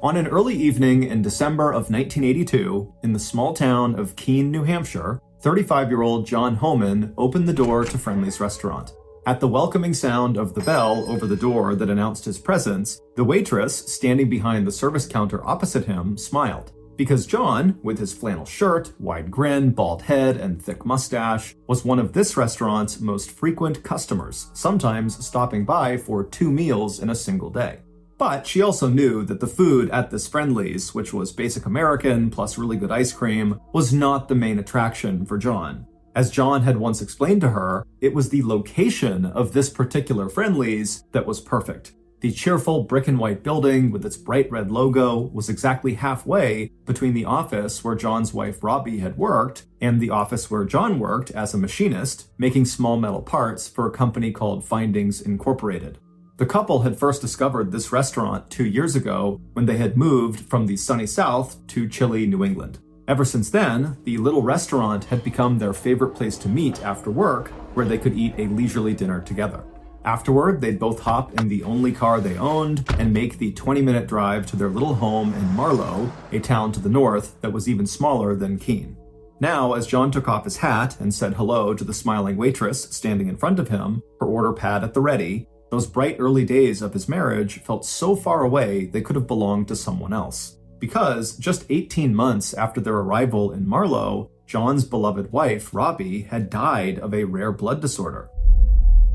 On an early evening in December of 1982, in the small town of Keene, New Hampshire, 35-year-old John Homan opened the door to Friendly's restaurant. At the welcoming sound of the bell over the door that announced his presence, the waitress, standing behind the service counter opposite him, smiled. Because John, with his flannel shirt, wide grin, bald head, and thick mustache, was one of this restaurant's most frequent customers, sometimes stopping by for 2 meals in a single day. But she also knew that the food at this Friendly's, which was basic American plus really good ice cream, was not the main attraction for John. As John had once explained to her, it was the location of this particular Friendly's that was perfect. The cheerful brick and white building with its bright red logo was exactly halfway between the office where John's wife Robbie had worked and the office where John worked as a machinist, making small metal parts for a company called Findings Incorporated. The couple had first discovered this restaurant 2 years ago when they had moved from the sunny South to chilly New England. Ever since then, the little restaurant had become their favorite place to meet after work, where they could eat a leisurely dinner together. Afterward, they'd both hop in the only car they owned and make the 20-minute drive to their little home in Marlow, a town to the north that was even smaller than Keene. Now, as John took off his hat and said hello to the smiling waitress standing in front of him, her order pad at the ready, those bright early days of his marriage felt so far away they could have belonged to someone else. Because just 18 months after their arrival in Marlow, John's beloved wife, Robbie, had died of a rare blood disorder.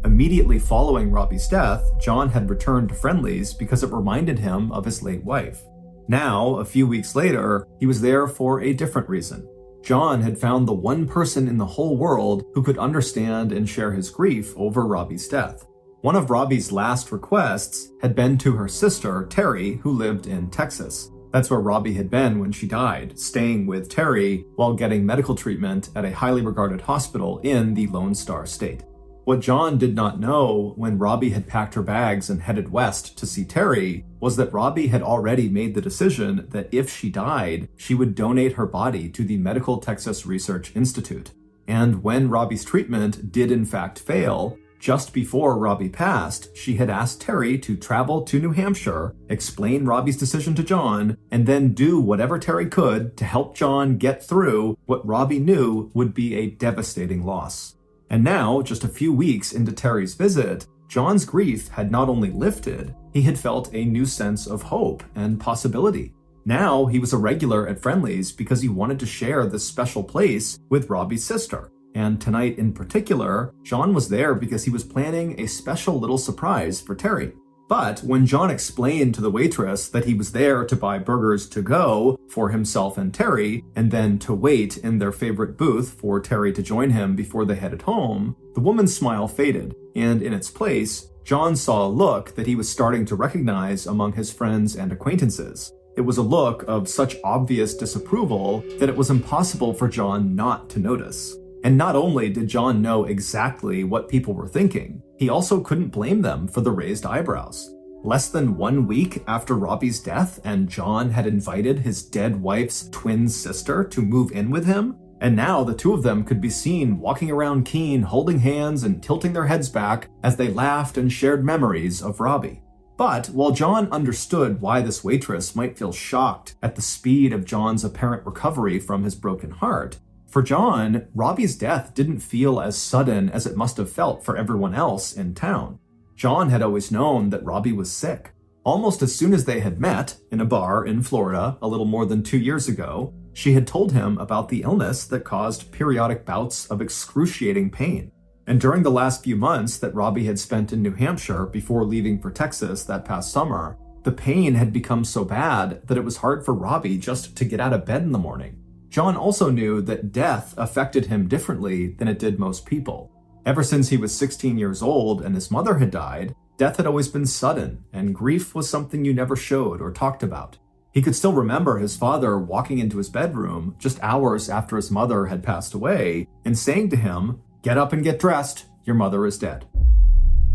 Immediately following Robbie's death, John had returned to Friendly's because it reminded him of his late wife. Now, a few weeks later, he was there for a different reason. John had found the one person in the whole world who could understand and share his grief over Robbie's death. One of Robbie's last requests had been to her sister, Terry, who lived in Texas. That's where Robbie had been when she died, staying with Terry while getting medical treatment at a highly regarded hospital in the Lone Star State. What John did not know when Robbie had packed her bags and headed west to see Terry was that Robbie had already made the decision that if she died, she would donate her body to the Medical Texas Research Institute. And when Robbie's treatment did in fact fail, just before Robbie passed, she had asked Terry to travel to New Hampshire, explain Robbie's decision to John, and then do whatever Terry could to help John get through what Robbie knew would be a devastating loss. And now, just a few weeks into Terry's visit, John's grief had not only lifted, he had felt a new sense of hope and possibility. Now he was a regular at Friendly's because he wanted to share this special place with Robbie's sister. And tonight in particular, John was there because he was planning a special little surprise for Terry. But when John explained to the waitress that he was there to buy burgers to go for himself and Terry, and then to wait in their favorite booth for Terry to join him before they headed home, the woman's smile faded, and in its place, John saw a look that he was starting to recognize among his friends and acquaintances. It was a look of such obvious disapproval that it was impossible for John not to notice. And not only did John know exactly what people were thinking, he also couldn't blame them for the raised eyebrows. Less than 1 week after Robbie's death, and John had invited his dead wife's twin sister to move in with him, and now the two of them could be seen walking around Keene holding hands and tilting their heads back as they laughed and shared memories of Robbie. But while John understood why this waitress might feel shocked at the speed of John's apparent recovery from his broken heart, for John, Robbie's death didn't feel as sudden as it must have felt for everyone else in town. John had always known that Robbie was sick. Almost as soon as they had met in a bar in Florida a little more than 2 years ago, she had told him about the illness that caused periodic bouts of excruciating pain. And during the last few months that Robbie had spent in New Hampshire before leaving for Texas that past summer, the pain had become so bad that it was hard for Robbie just to get out of bed in the morning. John also knew that death affected him differently than it did most people. Ever since he was 16 years old and his mother had died, death had always been sudden, and grief was something you never showed or talked about. He could still remember his father walking into his bedroom just hours after his mother had passed away and saying to him, "Get up and get dressed, your mother is dead."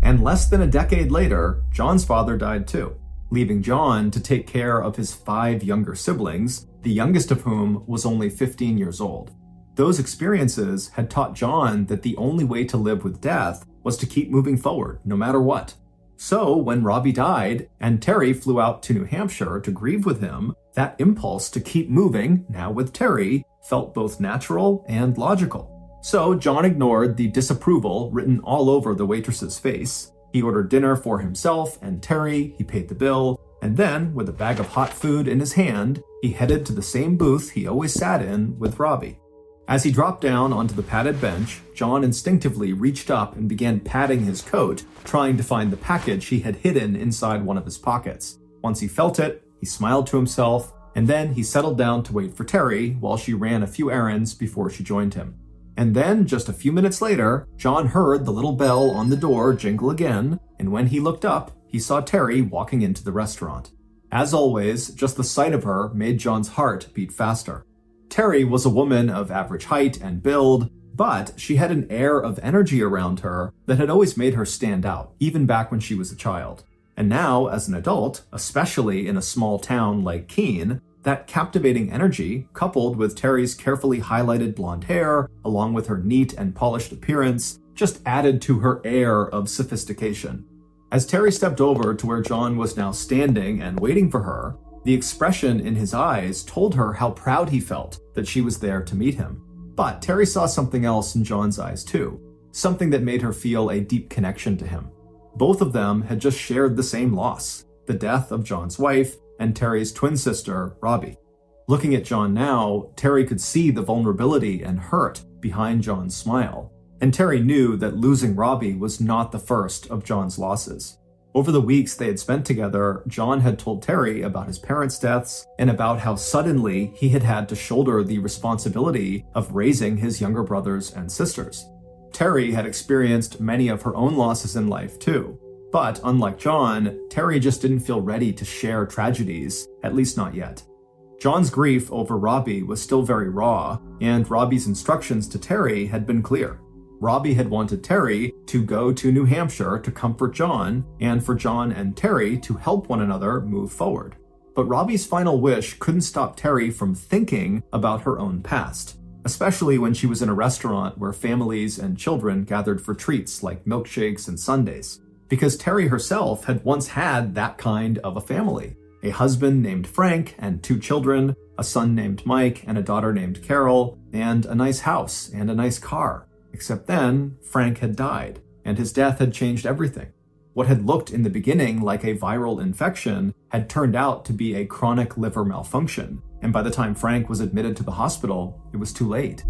And less than a decade later, John's father died too, leaving John to take care of his 5 younger siblings, the youngest of whom was only 15 years old. Those experiences had taught John that the only way to live with death was to keep moving forward, no matter what. So when Robbie died and Terry flew out to New Hampshire to grieve with him, that impulse to keep moving, now with Terry, felt both natural and logical. So John ignored the disapproval written all over the waitress's face. He ordered dinner for himself and Terry, he paid the bill, and then, with a bag of hot food in his hand, he headed to the same booth he always sat in with Robbie. As he dropped down onto the padded bench, John instinctively reached up and began patting his coat, trying to find the package he had hidden inside one of his pockets. Once he felt it, he smiled to himself, and then he settled down to wait for Terry while she ran a few errands before she joined him. And then, just a few minutes later, John heard the little bell on the door jingle again, and when he looked up, he saw Terry walking into the restaurant. As always, just the sight of her made John's heart beat faster. Terry was a woman of average height and build, but she had an air of energy around her that had always made her stand out, even back when she was a child. And now, as an adult, especially in a small town like Keene, that captivating energy, coupled with Terry's carefully highlighted blonde hair, along with her neat and polished appearance, just added to her air of sophistication. As Terry stepped over to where John was now standing and waiting for her, the expression in his eyes told her how proud he felt that she was there to meet him. But Terry saw something else in John's eyes too, something that made her feel a deep connection to him. Both of them had just shared the same loss, the death of John's wife and Terry's twin sister, Robbie. Looking at John now, Terry could see the vulnerability and hurt behind John's smile, and Terry knew that losing Robbie was not the first of John's losses. Over the weeks they had spent together, John had told Terry about his parents' deaths and about how suddenly he had had to shoulder the responsibility of raising his younger brothers and sisters. Terry had experienced many of her own losses in life too, but unlike John, Terry just didn't feel ready to share tragedies, at least not yet. John's grief over Robbie was still very raw, and Robbie's instructions to Terry had been clear. Robbie had wanted Terry to go to New Hampshire to comfort John, and for John and Terry to help one another move forward. But Robbie's final wish couldn't stop Terry from thinking about her own past, especially when she was in a restaurant where families and children gathered for treats like milkshakes and sundaes. Because Terry herself had once had that kind of a family. A husband named Frank and 2 children, a son named Mike and a daughter named Carol, and a nice house and a nice car. Except then, Frank had died, and his death had changed everything. What had looked in the beginning like a viral infection had turned out to be a chronic liver malfunction, and by the time Frank was admitted to the hospital, it was too late.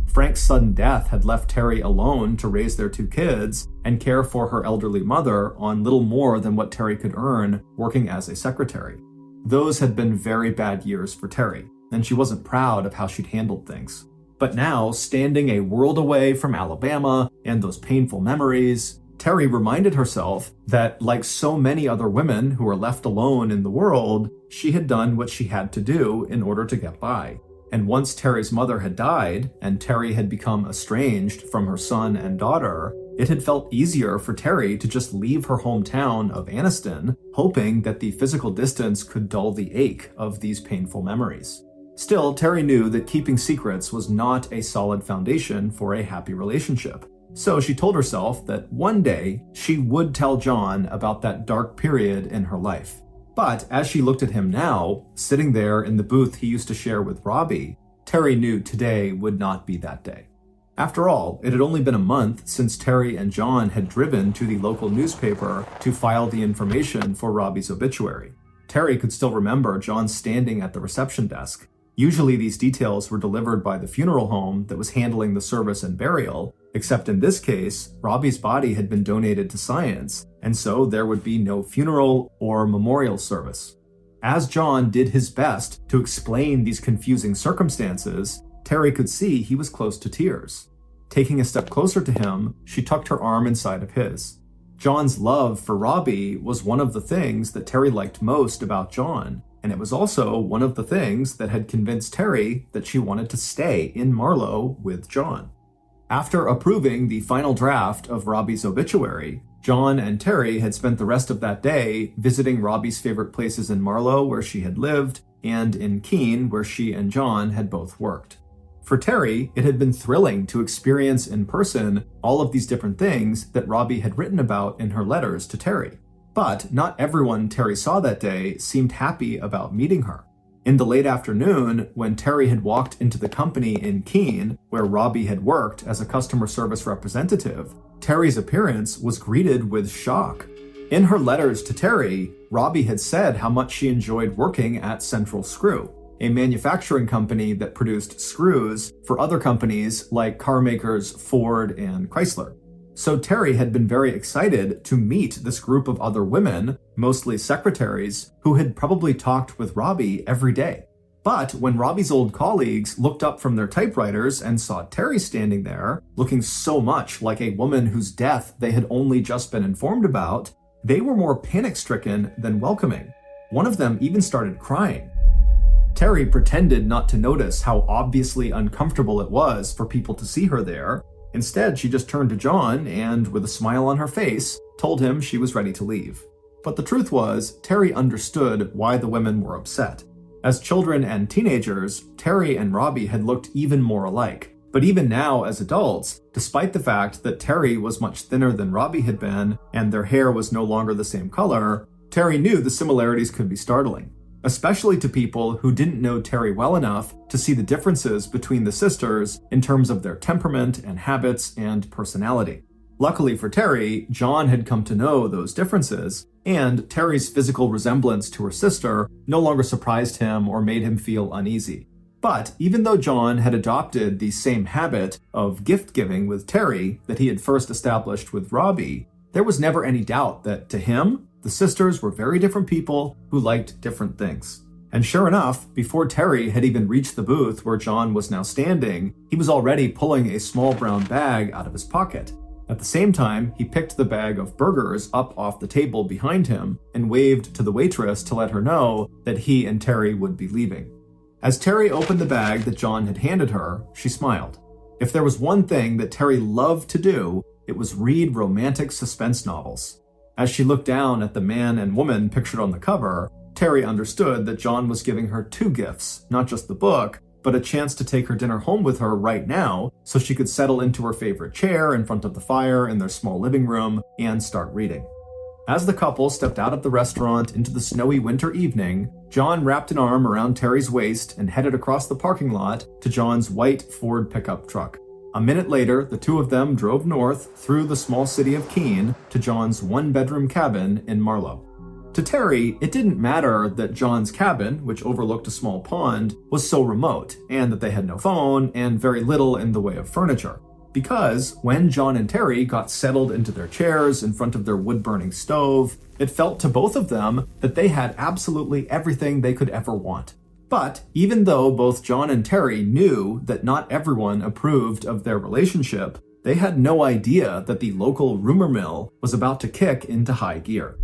Frank's sudden death had left Terry alone to raise their 2 kids and care for her elderly mother on little more than what Terry could earn working as a secretary. Those had been very bad years for Terry, and she wasn't proud of how she'd handled things. But now, standing a world away from Alabama and those painful memories, Terry reminded herself that, like so many other women who were left alone in the world, she had done what she had to do in order to get by. And once Terry's mother had died, and Terry had become estranged from her son and daughter, it had felt easier for Terry to just leave her hometown of Anniston, hoping that the physical distance could dull the ache of these painful memories. Still, Terry knew that keeping secrets was not a solid foundation for a happy relationship. So she told herself that one day she would tell John about that dark period in her life. But as she looked at him now, sitting there in the booth he used to share with Robbie, Terry knew today would not be that day. After all, it had only been a month since Terry and John had driven to the local newspaper to file the information for Robbie's obituary. Terry could still remember John standing at the reception desk. Usually these details were delivered by the funeral home that was handling the service and burial, except in this case, Robbie's body had been donated to science, and so there would be no funeral or memorial service. As John did his best to explain these confusing circumstances, Terry could see he was close to tears. Taking a step closer to him, she tucked her arm inside of his. John's love for Robbie was one of the things that Terry liked most about John, and it was also one of the things that had convinced Terry that she wanted to stay in Marlow with John. After approving the final draft of Robbie's obituary, John and Terry had spent the rest of that day visiting Robbie's favorite places in Marlow where she had lived, and in Keene where she and John had both worked. For Terry, it had been thrilling to experience in person all of these different things that Robbie had written about in her letters to Terry. But not everyone Terry saw that day seemed happy about meeting her. In the late afternoon, when Terry had walked into the company in Keene, where Robbie had worked as a customer service representative, Terry's appearance was greeted with shock. In her letters to Terry, Robbie had said how much she enjoyed working at Central Screw, a manufacturing company that produced screws for other companies like car makers Ford and Chrysler. So Terry had been very excited to meet this group of other women, mostly secretaries, who had probably talked with Robbie every day. But when Robbie's old colleagues looked up from their typewriters and saw Terry standing there, looking so much like a woman whose death they had only just been informed about, they were more panic-stricken than welcoming. One of them even started crying. Terry pretended not to notice how obviously uncomfortable it was for people to see her there. Instead, she just turned to John and, with a smile on her face, told him she was ready to leave. But the truth was, Terry understood why the women were upset. As children and teenagers, Terry and Robbie had looked even more alike. But even now, as adults, despite the fact that Terry was much thinner than Robbie had been, and their hair was no longer the same color, Terry knew the similarities could be startling, especially to people who didn't know Terry well enough to see the differences between the sisters in terms of their temperament and habits and personality. Luckily for Terry, John had come to know those differences, and Terry's physical resemblance to her sister no longer surprised him or made him feel uneasy. But even though John had adopted the same habit of gift-giving with Terry that he had first established with Robbie, there was never any doubt that, to him, the sisters were very different people who liked different things. And sure enough, before Terry had even reached the booth where John was now standing, he was already pulling a small brown bag out of his pocket. At the same time, he picked the bag of burgers up off the table behind him and waved to the waitress to let her know that he and Terry would be leaving. As Terry opened the bag that John had handed her, she smiled. If there was one thing that Terry loved to do, it was read romantic suspense novels. As she looked down at the man and woman pictured on the cover, Terry understood that John was giving her two gifts, not just the book, but a chance to take her dinner home with her right now so she could settle into her favorite chair in front of the fire in their small living room and start reading. As the couple stepped out of the restaurant into the snowy winter evening, John wrapped an arm around Terry's waist and headed across the parking lot to John's white Ford pickup truck. A minute later, the two of them drove north through the small city of Keene to John's one-bedroom cabin in Marlow. To Terry, it didn't matter that John's cabin, which overlooked a small pond, was so remote, and that they had no phone and very little in the way of furniture. Because when John and Terry got settled into their chairs in front of their wood-burning stove, it felt to both of them that they had absolutely everything they could ever want. But even though both John and Terry knew that not everyone approved of their relationship, they had no idea that the local rumor mill was about to kick into high gear.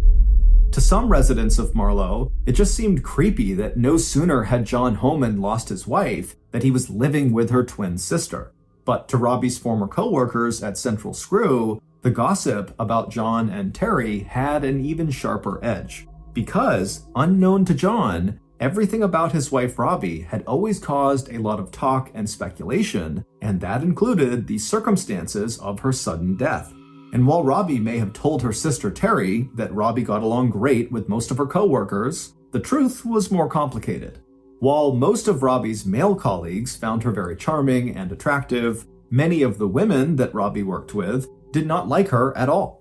To some residents of Marlow, it just seemed creepy that no sooner had John Homan lost his wife that he was living with her twin sister. But to Robbie's former co-workers at Central Screw, the gossip about John and Terry had an even sharper edge. Because, unknown to John, everything about his wife Robbie had always caused a lot of talk and speculation, and that included the circumstances of her sudden death. And while Robbie may have told her sister Terry that Robbie got along great with most of her co-workers, the truth was more complicated. While most of Robbie's male colleagues found her very charming and attractive, many of the women that Robbie worked with did not like her at all.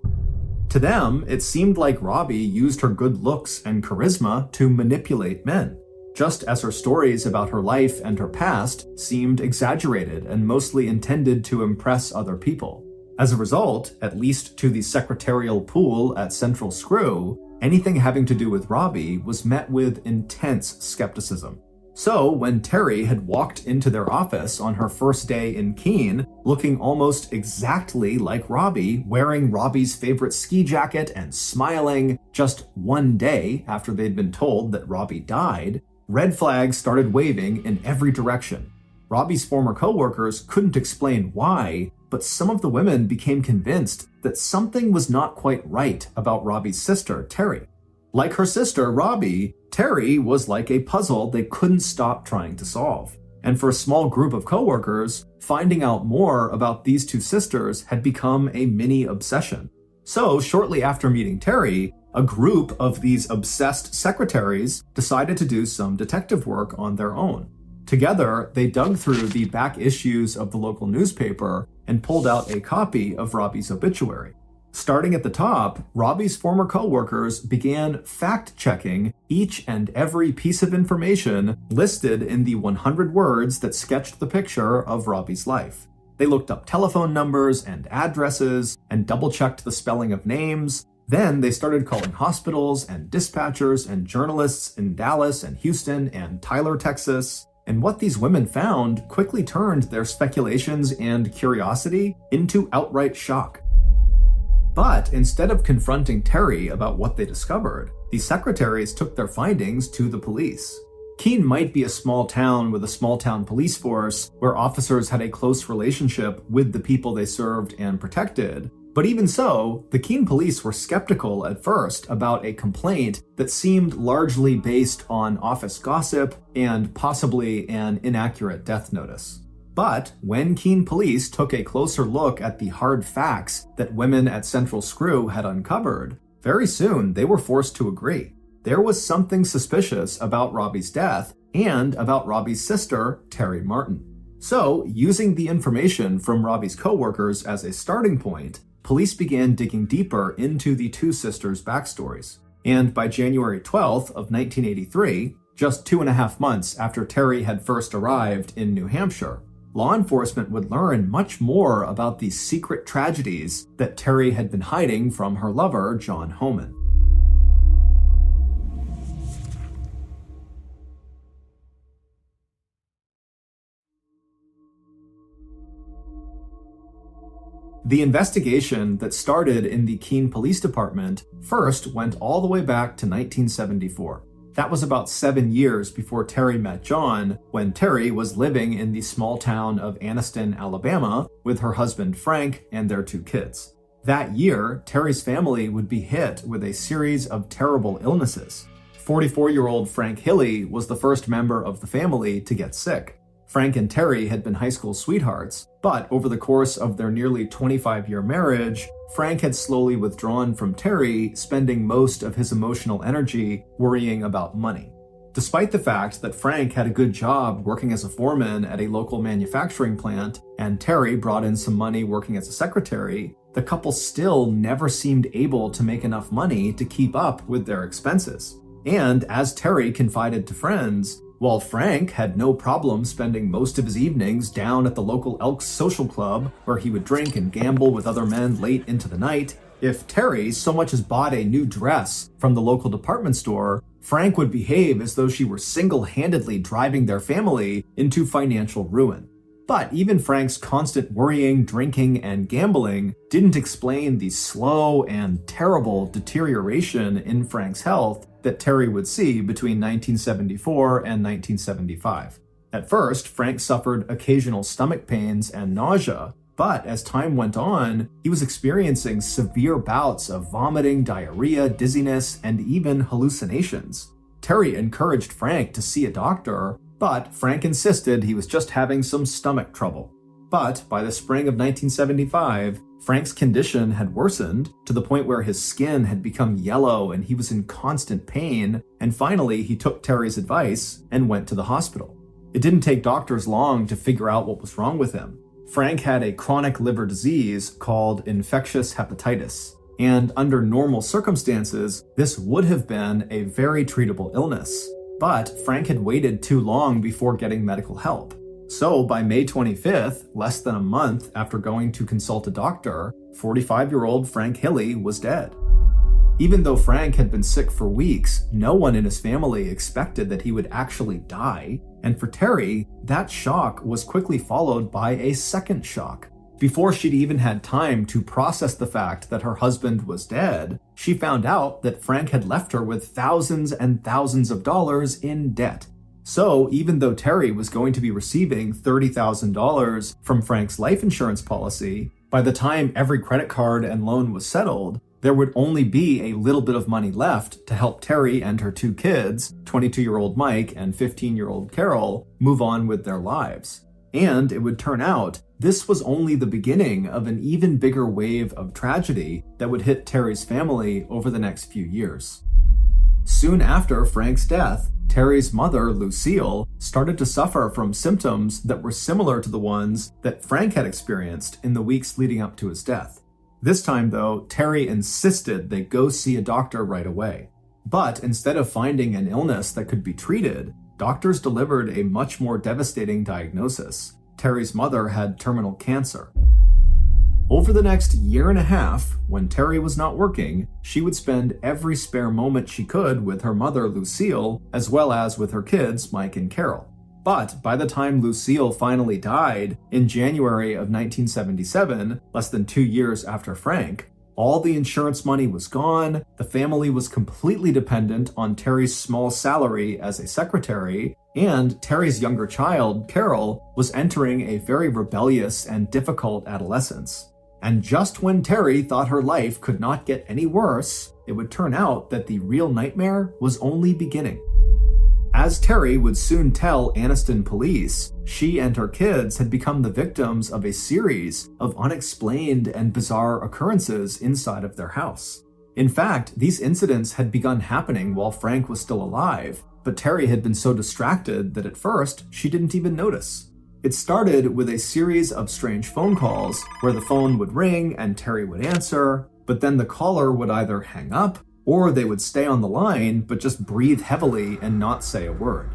To them, it seemed like Robbie used her good looks and charisma to manipulate men, just as her stories about her life and her past seemed exaggerated and mostly intended to impress other people. As a result, at least to the secretarial pool at Central Screw, anything having to do with Robbie was met with intense skepticism. So, when Terry had walked into their office on her first day in Keene, looking almost exactly like Robbie, wearing Robbie's favorite ski jacket and smiling just one day after they'd been told that Robbie died, red flags started waving in every direction. Robbie's former co-workers couldn't explain why, but some of the women became convinced that something was not quite right about Robbie's sister, Terry. Like her sister, Robbie, Terry was like a puzzle they couldn't stop trying to solve. And for a small group of coworkers, finding out more about these two sisters had become a mini obsession. So, shortly after meeting Terry, a group of these obsessed secretaries decided to do some detective work on their own. Together, they dug through the back issues of the local newspaper and pulled out a copy of Robbie's obituary. Starting at the top, Robbie's former coworkers began fact-checking each and every piece of information listed in the 100 words that sketched the picture of Robbie's life. They looked up telephone numbers and addresses and double-checked the spelling of names. Then they started calling hospitals and dispatchers and journalists in Dallas and Houston and Tyler, Texas. And what these women found quickly turned their speculations and curiosity into outright shock. But instead of confronting Terry about what they discovered, the secretaries took their findings to the police. Keene might be a small town with a small town police force where officers had a close relationship with the people they served and protected, but even so, the Keene police were skeptical at first about a complaint that seemed largely based on office gossip and possibly an inaccurate death notice. But when Keene police took a closer look at the hard facts that women at Central Screw had uncovered, very soon they were forced to agree. There was something suspicious about Robbie's death and about Robbie's sister, Terry Martin. So, using the information from Robbie's coworkers as a starting point, police began digging deeper into the two sisters' backstories. And by January 12th of 1983, just 2.5 months after Terry had first arrived in New Hampshire, law enforcement would learn much more about the secret tragedies that Terry had been hiding from her lover, John Homan. The investigation that started in the Keene Police Department first went all the way back to 1974. That was about 7 years before Terry met John, when Terry was living in the small town of Anniston, Alabama, with her husband Frank and their 2 kids. That year, Terry's family would be hit with a series of terrible illnesses. 44-year-old Frank Hilly was the first member of the family to get sick. Frank and Terry had been high school sweethearts, but over the course of their nearly 25-year marriage, Frank had slowly withdrawn from Terry, spending most of his emotional energy worrying about money. Despite the fact that Frank had a good job working as a foreman at a local manufacturing plant, and Terry brought in some money working as a secretary, the couple still never seemed able to make enough money to keep up with their expenses. And as Terry confided to friends, while Frank had no problem spending most of his evenings down at the local Elks Social Club, where he would drink and gamble with other men late into the night, if Terry so much as bought a new dress from the local department store, Frank would behave as though she were single-handedly driving their family into financial ruin. But even Frank's constant worrying, drinking, and gambling didn't explain the slow and terrible deterioration in Frank's health that Terry would see between 1974 and 1975. At first, Frank suffered occasional stomach pains and nausea, but as time went on, he was experiencing severe bouts of vomiting, diarrhea, dizziness, and even hallucinations. Terry encouraged Frank to see a doctor, but Frank insisted he was just having some stomach trouble. But by the spring of 1975, Frank's condition had worsened to the point where his skin had become yellow and he was in constant pain, and finally he took Terry's advice and went to the hospital. It didn't take doctors long to figure out what was wrong with him. Frank had a chronic liver disease called infectious hepatitis, and under normal circumstances, this would have been a very treatable illness. But Frank had waited too long before getting medical help. So by May 25th, less than a month after going to consult a doctor, 45-year-old Frank Hilly was dead. Even though Frank had been sick for weeks, no one in his family expected that he would actually die, and for Terry, that shock was quickly followed by a second shock. Before she'd even had time to process the fact that her husband was dead, she found out that Frank had left her with thousands and thousands of dollars in debt. So even though Terry was going to be receiving $30,000 from Frank's life insurance policy, by the time every credit card and loan was settled, there would only be a little bit of money left to help Terry and her two kids, 22-year-old Mike and 15-year-old Carol, move on with their lives. And it would turn out this was only the beginning of an even bigger wave of tragedy that would hit Terry's family over the next few years. Soon after Frank's death, Terry's mother, Lucille, started to suffer from symptoms that were similar to the ones that Frank had experienced in the weeks leading up to his death. This time, though, Terry insisted they go see a doctor right away. But instead of finding an illness that could be treated, doctors delivered a much more devastating diagnosis. Terry's mother had terminal cancer. Over the next year and a half, when Terry was not working, she would spend every spare moment she could with her mother, Lucille, as well as with her kids, Mike and Carol. But by the time Lucille finally died in January of 1977, less than 2 years after Frank, all the insurance money was gone, the family was completely dependent on Terry's small salary as a secretary, and Terry's younger child, Carol, was entering a very rebellious and difficult adolescence. And just when Terry thought her life could not get any worse, it would turn out that the real nightmare was only beginning. As Terry would soon tell Anniston police, she and her kids had become the victims of a series of unexplained and bizarre occurrences inside of their house. In fact, these incidents had begun happening while Frank was still alive, but Terry had been so distracted that at first she didn't even notice. It started with a series of strange phone calls where the phone would ring and Terry would answer, but then the caller would either hang up or they would stay on the line but just breathe heavily and not say a word.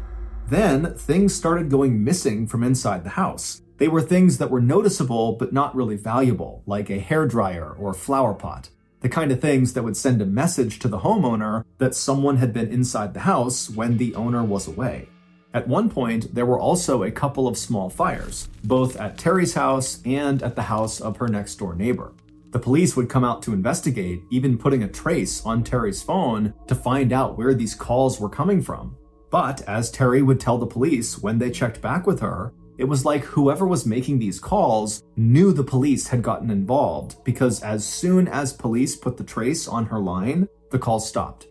Then things started going missing from inside the house. They were things that were noticeable but not really valuable, like a hairdryer or flower pot. The kind of things that would send a message to the homeowner that someone had been inside the house when the owner was away. At one point, there were also a couple of small fires, both at Terry's house and at the house of her next door neighbor. The police would come out to investigate, even putting a trace on Terry's phone to find out where these calls were coming from. But as Terry would tell the police when they checked back with her, it was like whoever was making these calls knew the police had gotten involved, because as soon as police put the trace on her line, the calls stopped.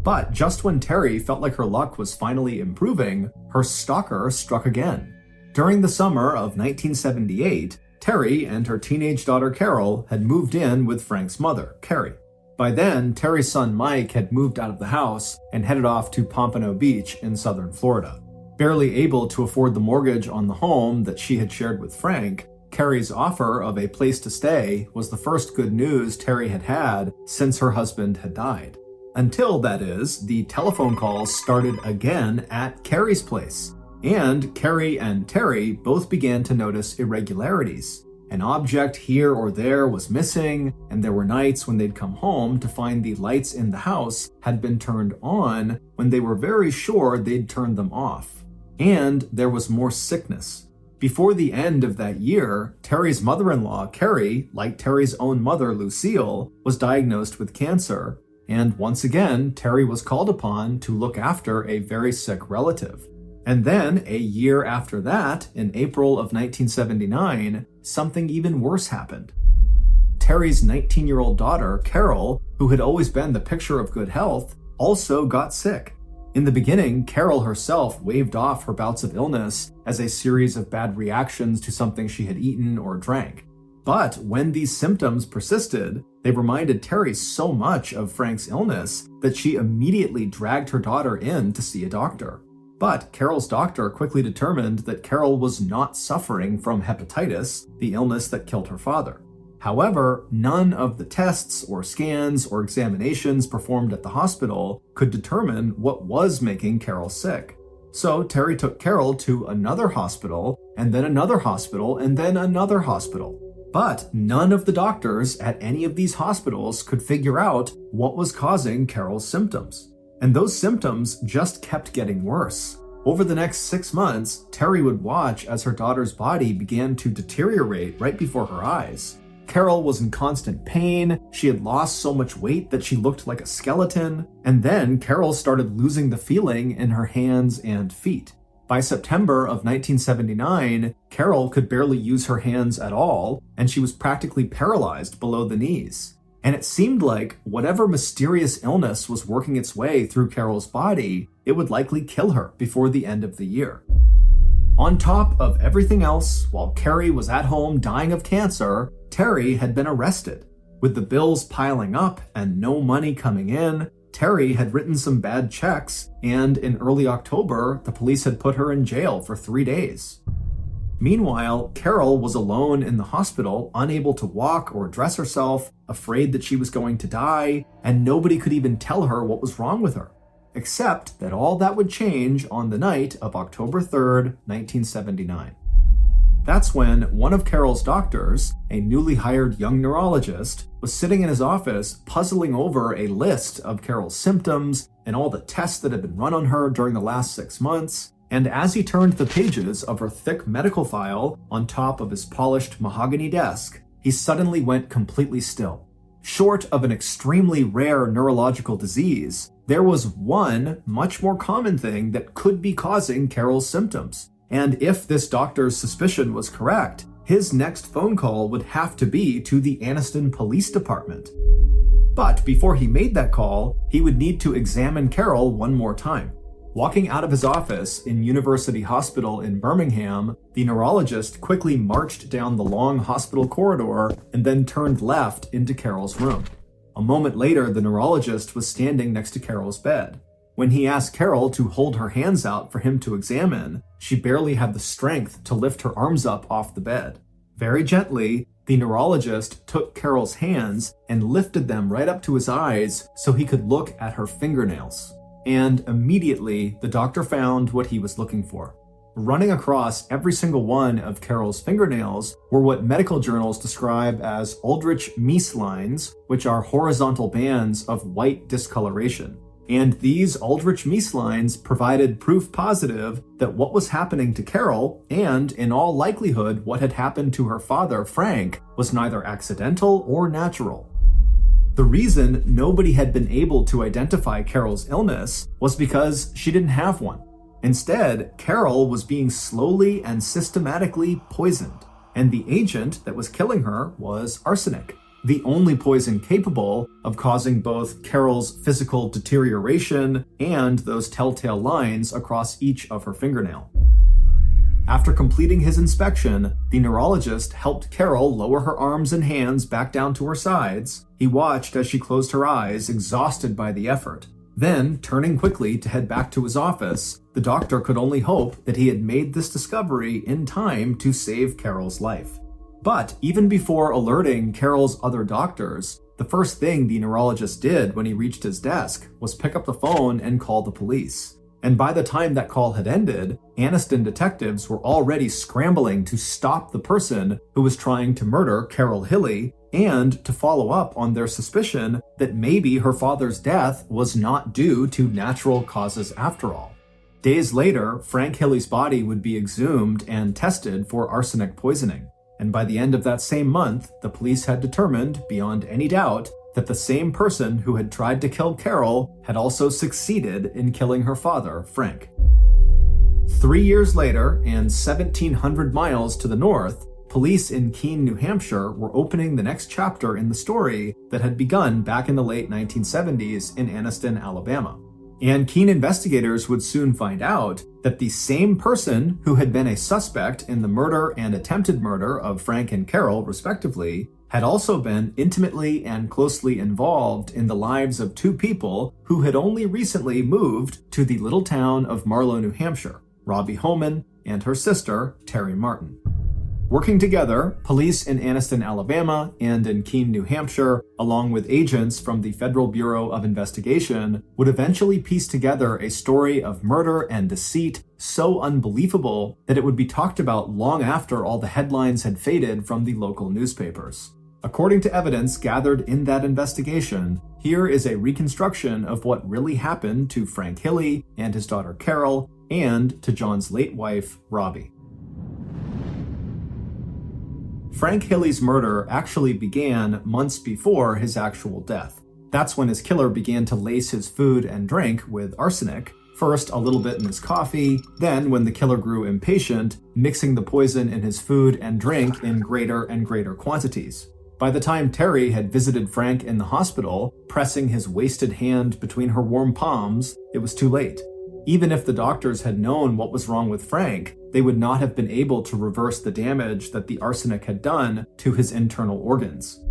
But just when Terry felt like her luck was finally improving, her stalker struck again. During the summer of 1978, Terry and her teenage daughter Carol had moved in with Frank's mother, Carrie. By then, Terry's son Mike had moved out of the house and headed off to Pompano Beach in southern Florida. Barely able to afford the mortgage on the home that she had shared with Frank, Carrie's offer of a place to stay was the first good news Terry had had since her husband had died. Until, that is, the telephone calls started again at Carrie's place. And Carrie and Terry both began to notice irregularities. An object here or there was missing, and there were nights when they'd come home to find the lights in the house had been turned on when they were very sure they'd turned them off. And there was more sickness. Before the end of that year, Terry's mother-in-law, Carrie, like Terry's own mother, Lucille, was diagnosed with cancer. And once again, Terry was called upon to look after a very sick relative. And then, a year after that, in April of 1979, something even worse happened. Terry's 19-year-old daughter, Carol, who had always been the picture of good health, also got sick. In the beginning, Carol herself waved off her bouts of illness as a series of bad reactions to something she had eaten or drank. But when these symptoms persisted, they reminded Terry so much of Frank's illness that she immediately dragged her daughter in to see a doctor. But Carol's doctor quickly determined that Carol was not suffering from hepatitis, the illness that killed her father. However, none of the tests or scans or examinations performed at the hospital could determine what was making Carol sick. So Terry took Carol to another hospital, and then another hospital, and then another hospital. But none of the doctors at any of these hospitals could figure out what was causing Carol's symptoms. And those symptoms just kept getting worse. Over the next 6 months, Terry would watch as her daughter's body began to deteriorate right before her eyes. Carol was in constant pain, she had lost so much weight that she looked like a skeleton, and then Carol started losing the feeling in her hands and feet. By September of 1979, Carol could barely use her hands at all, and she was practically paralyzed below the knees. And it seemed like whatever mysterious illness was working its way through Carol's body, it would likely kill her before the end of the year. On top of everything else, while Carrie was at home dying of cancer, Terry had been arrested. With the bills piling up and no money coming in, Terry had written some bad checks, and in early October, the police had put her in jail for 3 days. Meanwhile, Carol was alone in the hospital, unable to walk or dress herself, afraid that she was going to die, and nobody could even tell her what was wrong with her. Except that all that would change on the night of October 3rd, 1979. That's when one of Carol's doctors, a newly hired young neurologist, was sitting in his office puzzling over a list of Carol's symptoms and all the tests that had been run on her during the last 6 months. And as he turned the pages of her thick medical file on top of his polished mahogany desk, he suddenly went completely still. Short of an extremely rare neurological disease, there was one much more common thing that could be causing Carol's symptoms. And if this doctor's suspicion was correct, his next phone call would have to be to the Anniston Police Department. But before he made that call, he would need to examine Carol one more time. Walking out of his office in University Hospital in Birmingham, the neurologist quickly marched down the long hospital corridor and then turned left into Carol's room. A moment later, the neurologist was standing next to Carol's bed. When he asked Carol to hold her hands out for him to examine, she barely had the strength to lift her arms up off the bed. Very gently, the neurologist took Carol's hands and lifted them right up to his eyes so he could look at her fingernails. And immediately, the doctor found what he was looking for. Running across every single one of Carol's fingernails were what medical journals describe as Aldrich-Meese lines, which are horizontal bands of white discoloration. And these Aldrich-Meese lines provided proof positive that what was happening to Carol, and in all likelihood what had happened to her father, Frank, was neither accidental or natural. The reason nobody had been able to identify Carol's illness was because she didn't have one. Instead, Carol was being slowly and systematically poisoned, and the agent that was killing her was arsenic, the only poison capable of causing both Carol's physical deterioration and those telltale lines across each of her fingernail. After completing his inspection, the neurologist helped Carol lower her arms and hands back down to her sides. He watched as she closed her eyes, exhausted by the effort. Then, turning quickly to head back to his office, the doctor could only hope that he had made this discovery in time to save Carol's life. But even before alerting Carol's other doctors, the first thing the neurologist did when he reached his desk was pick up the phone and call the police. And by the time that call had ended, Anniston detectives were already scrambling to stop the person who was trying to murder Carol Hilley and to follow up on their suspicion that maybe her father's death was not due to natural causes after all. Days later, Frank Hilley's body would be exhumed and tested for arsenic poisoning. And by the end of that same month, the police had determined, beyond any doubt, that the same person who had tried to kill Carol had also succeeded in killing her father, Frank. 3 years later, and 1,700 miles to the north, police in Keene, New Hampshire were opening the next chapter in the story that had begun back in the late 1970s in Anniston, Alabama. And Keene investigators would soon find out that the same person who had been a suspect in the murder and attempted murder of Frank and Carol, respectively, had also been intimately and closely involved in the lives of two people who had only recently moved to the little town of Marlow, New Hampshire, Robbie Homan and her sister, Terry Martin. Working together, police in Anniston, Alabama, and in Keene, New Hampshire, along with agents from the Federal Bureau of Investigation, would eventually piece together a story of murder and deceit so unbelievable that it would be talked about long after all the headlines had faded from the local newspapers. According to evidence gathered in that investigation, here is a reconstruction of what really happened to Frank Hilley and his daughter Carol, and to John's late wife, Robbie. Frank Hilley's murder actually began months before his actual death. That's when his killer began to lace his food and drink with arsenic, first a little bit in his coffee, then when the killer grew impatient, mixing the poison in his food and drink in greater and greater quantities. By the time Terry had visited Frank in the hospital, pressing his wasted hand between her warm palms, it was too late. Even if the doctors had known what was wrong with Frank, they would not have been able to reverse the damage that the arsenic had done to his internal organs.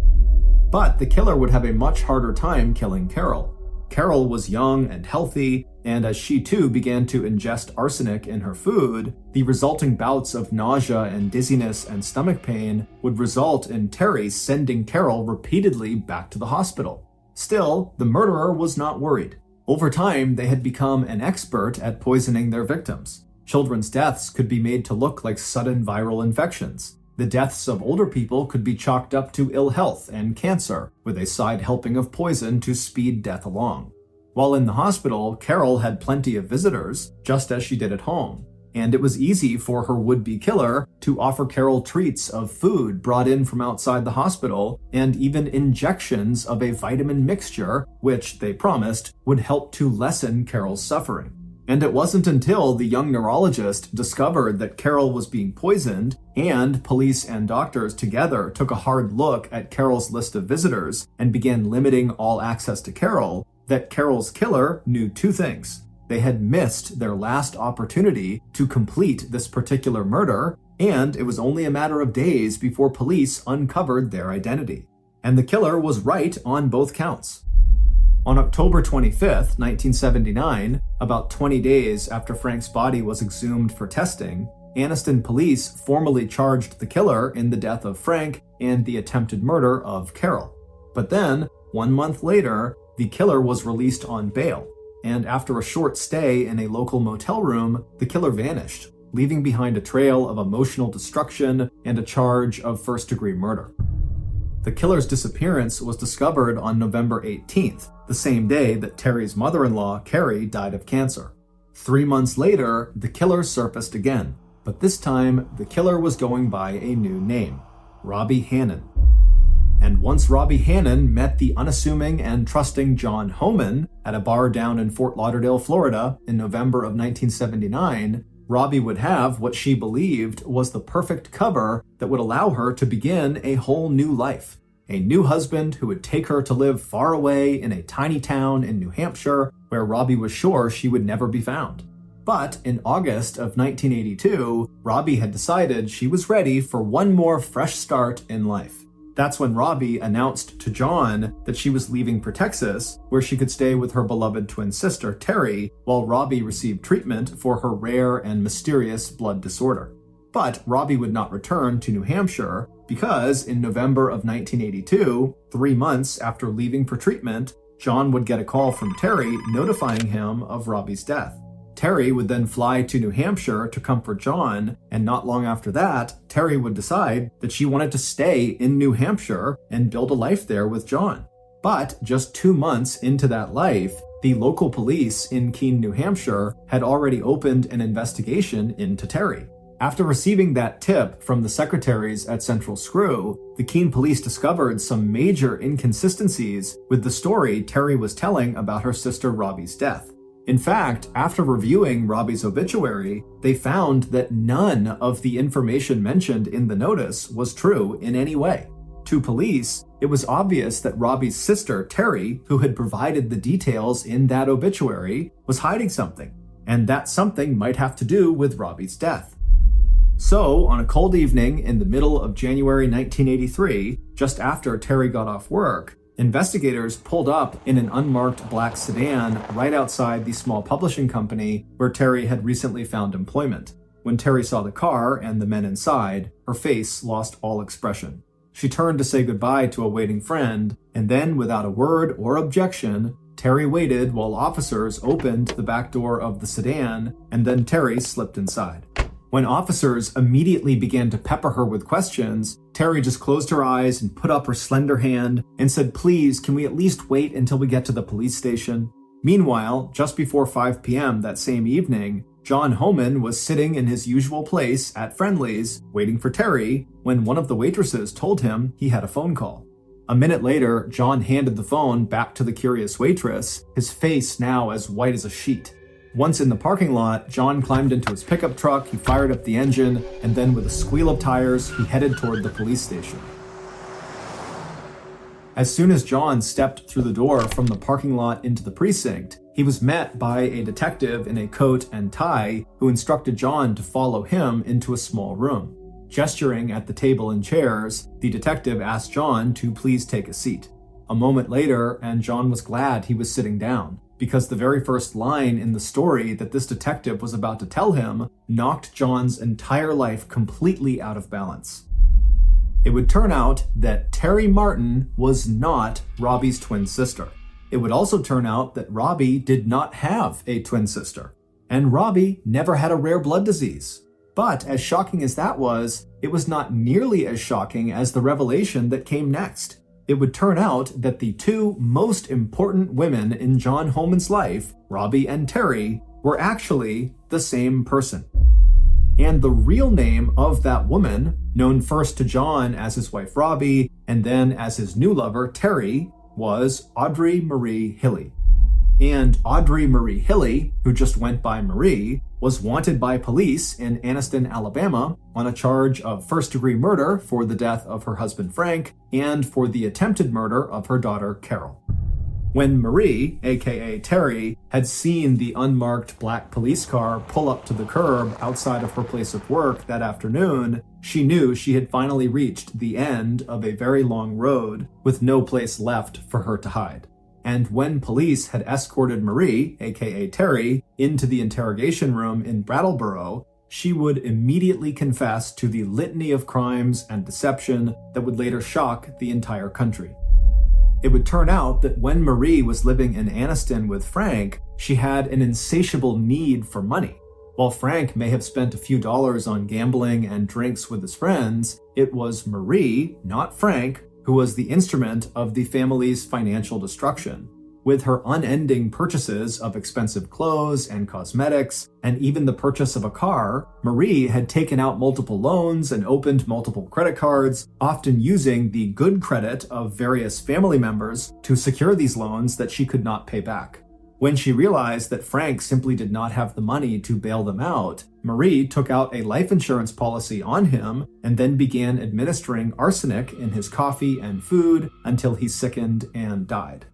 But the killer would have a much harder time killing Carol. Carol was young and healthy, and as she too began to ingest arsenic in her food, the resulting bouts of nausea and dizziness and stomach pain would result in Terry sending Carol repeatedly back to the hospital. Still, the murderer was not worried. Over time, they had become an expert at poisoning their victims. Children's deaths could be made to look like sudden viral infections. The deaths of older people could be chalked up to ill health and cancer, with a side helping of poison to speed death along. While in the hospital, Carol had plenty of visitors, just as she did at home, and it was easy for her would-be killer to offer Carol treats of food brought in from outside the hospital, and even injections of a vitamin mixture, which, they promised, would help to lessen Carol's suffering. And it wasn't until the young neurologist discovered that Carol was being poisoned, and police and doctors together took a hard look at Carol's list of visitors and began limiting all access to Carol, that Carol's killer knew two things. They had missed their last opportunity to complete this particular murder, and it was only a matter of days before police uncovered their identity. And the killer was right on both counts. On October 25th, 1979, about 20 days after Frank's body was exhumed for testing, Anniston police formally charged the killer in the death of Frank and the attempted murder of Carol. But then, 1 month later, the killer was released on bail, and after a short stay in a local motel room, the killer vanished, leaving behind a trail of emotional destruction and a charge of first-degree murder. The killer's disappearance was discovered on November 18th, the same day that Terry's mother-in-law, Carrie, died of cancer. 3 months later, the killer surfaced again, but this time the killer was going by a new name, Robbie Hannon. And once Robbie Hannon met the unassuming and trusting John Homan at a bar down in Fort Lauderdale, Florida in November of 1979, Robbie would have what she believed was the perfect cover that would allow her to begin a whole new life. A new husband who would take her to live far away in a tiny town in New Hampshire where Robbie was sure she would never be found. But in August of 1982, Robbie had decided she was ready for one more fresh start in life. That's when Robbie announced to John that she was leaving for Texas, where she could stay with her beloved twin sister, Terry, while Robbie received treatment for her rare and mysterious blood disorder. But Robbie would not return to New Hampshire because in November of 1982, 3 months after leaving for treatment, John would get a call from Terry notifying him of Robbie's death. Terry would then fly to New Hampshire to comfort John, and not long after that, Terry would decide that she wanted to stay in New Hampshire and build a life there with John. But just 2 months into that life, the local police in Keene, New Hampshire had already opened an investigation into Terry. After receiving that tip from the secretaries at Central Screw, the Keene police discovered some major inconsistencies with the story Terry was telling about her sister Robbie's death. In fact, after reviewing Robbie's obituary, they found that none of the information mentioned in the notice was true in any way. To police, it was obvious that Robbie's sister, Terry, who had provided the details in that obituary, was hiding something, and that something might have to do with Robbie's death. So, on a cold evening in the middle of January 1983, just after Terry got off work, investigators pulled up in an unmarked black sedan right outside the small publishing company where Terry had recently found employment. When Terry saw the car and the men inside, her face lost all expression. She turned to say goodbye to a waiting friend, and then, without a word or objection, Terry waited while officers opened the back door of the sedan, and then Terry slipped inside. When officers immediately began to pepper her with questions, Terry just closed her eyes and put up her slender hand and said, "Please, can we at least wait until we get to the police station?" Meanwhile, just before 5 p.m. that same evening, John Homan was sitting in his usual place at Friendly's, waiting for Terry, when one of the waitresses told him he had a phone call. A minute later, John handed the phone back to the curious waitress, his face now as white as a sheet. Once in the parking lot, John climbed into his pickup truck, he fired up the engine, and then with a squeal of tires, he headed toward the police station. As soon as John stepped through the door from the parking lot into the precinct, he was met by a detective in a coat and tie who instructed John to follow him into a small room. Gesturing at the table and chairs, the detective asked John to please take a seat. A moment later, and John was glad he was sitting down, because the very first line in the story that this detective was about to tell him knocked John's entire life completely out of balance. It would turn out that Terry Martin was not Robbie's twin sister. It would also turn out that Robbie did not have a twin sister, and Robbie never had a rare blood disease. But as shocking as that was, it was not nearly as shocking as the revelation that came next. It would turn out that the two most important women in John Homan's life, Robbie and Terry, were actually the same person. And the real name of that woman, known first to John as his wife Robbie, and then as his new lover Terry, was Audrey Marie Hilley. And Audrey Marie Hilley, who just went by Marie, was wanted by police in Anniston, Alabama, on a charge of first-degree murder for the death of her husband Frank and for the attempted murder of her daughter Carol. When Marie, aka Terry, had seen the unmarked black police car pull up to the curb outside of her place of work that afternoon, she knew she had finally reached the end of a very long road with no place left for her to hide. And when police had escorted Marie, aka Terry, into the interrogation room in Brattleboro, she would immediately confess to the litany of crimes and deception that would later shock the entire country. It would turn out that when Marie was living in Anniston with Frank, she had an insatiable need for money. While Frank may have spent a few dollars on gambling and drinks with his friends, it was Marie, not Frank, who was the instrument of the family's financial destruction. With her unending purchases of expensive clothes and cosmetics, and even the purchase of a car, Marie had taken out multiple loans and opened multiple credit cards, often using the good credit of various family members to secure these loans that she could not pay back. When she realized that Frank simply did not have the money to bail them out, Marie took out a life insurance policy on him and then began administering arsenic in his coffee and food until he sickened and died.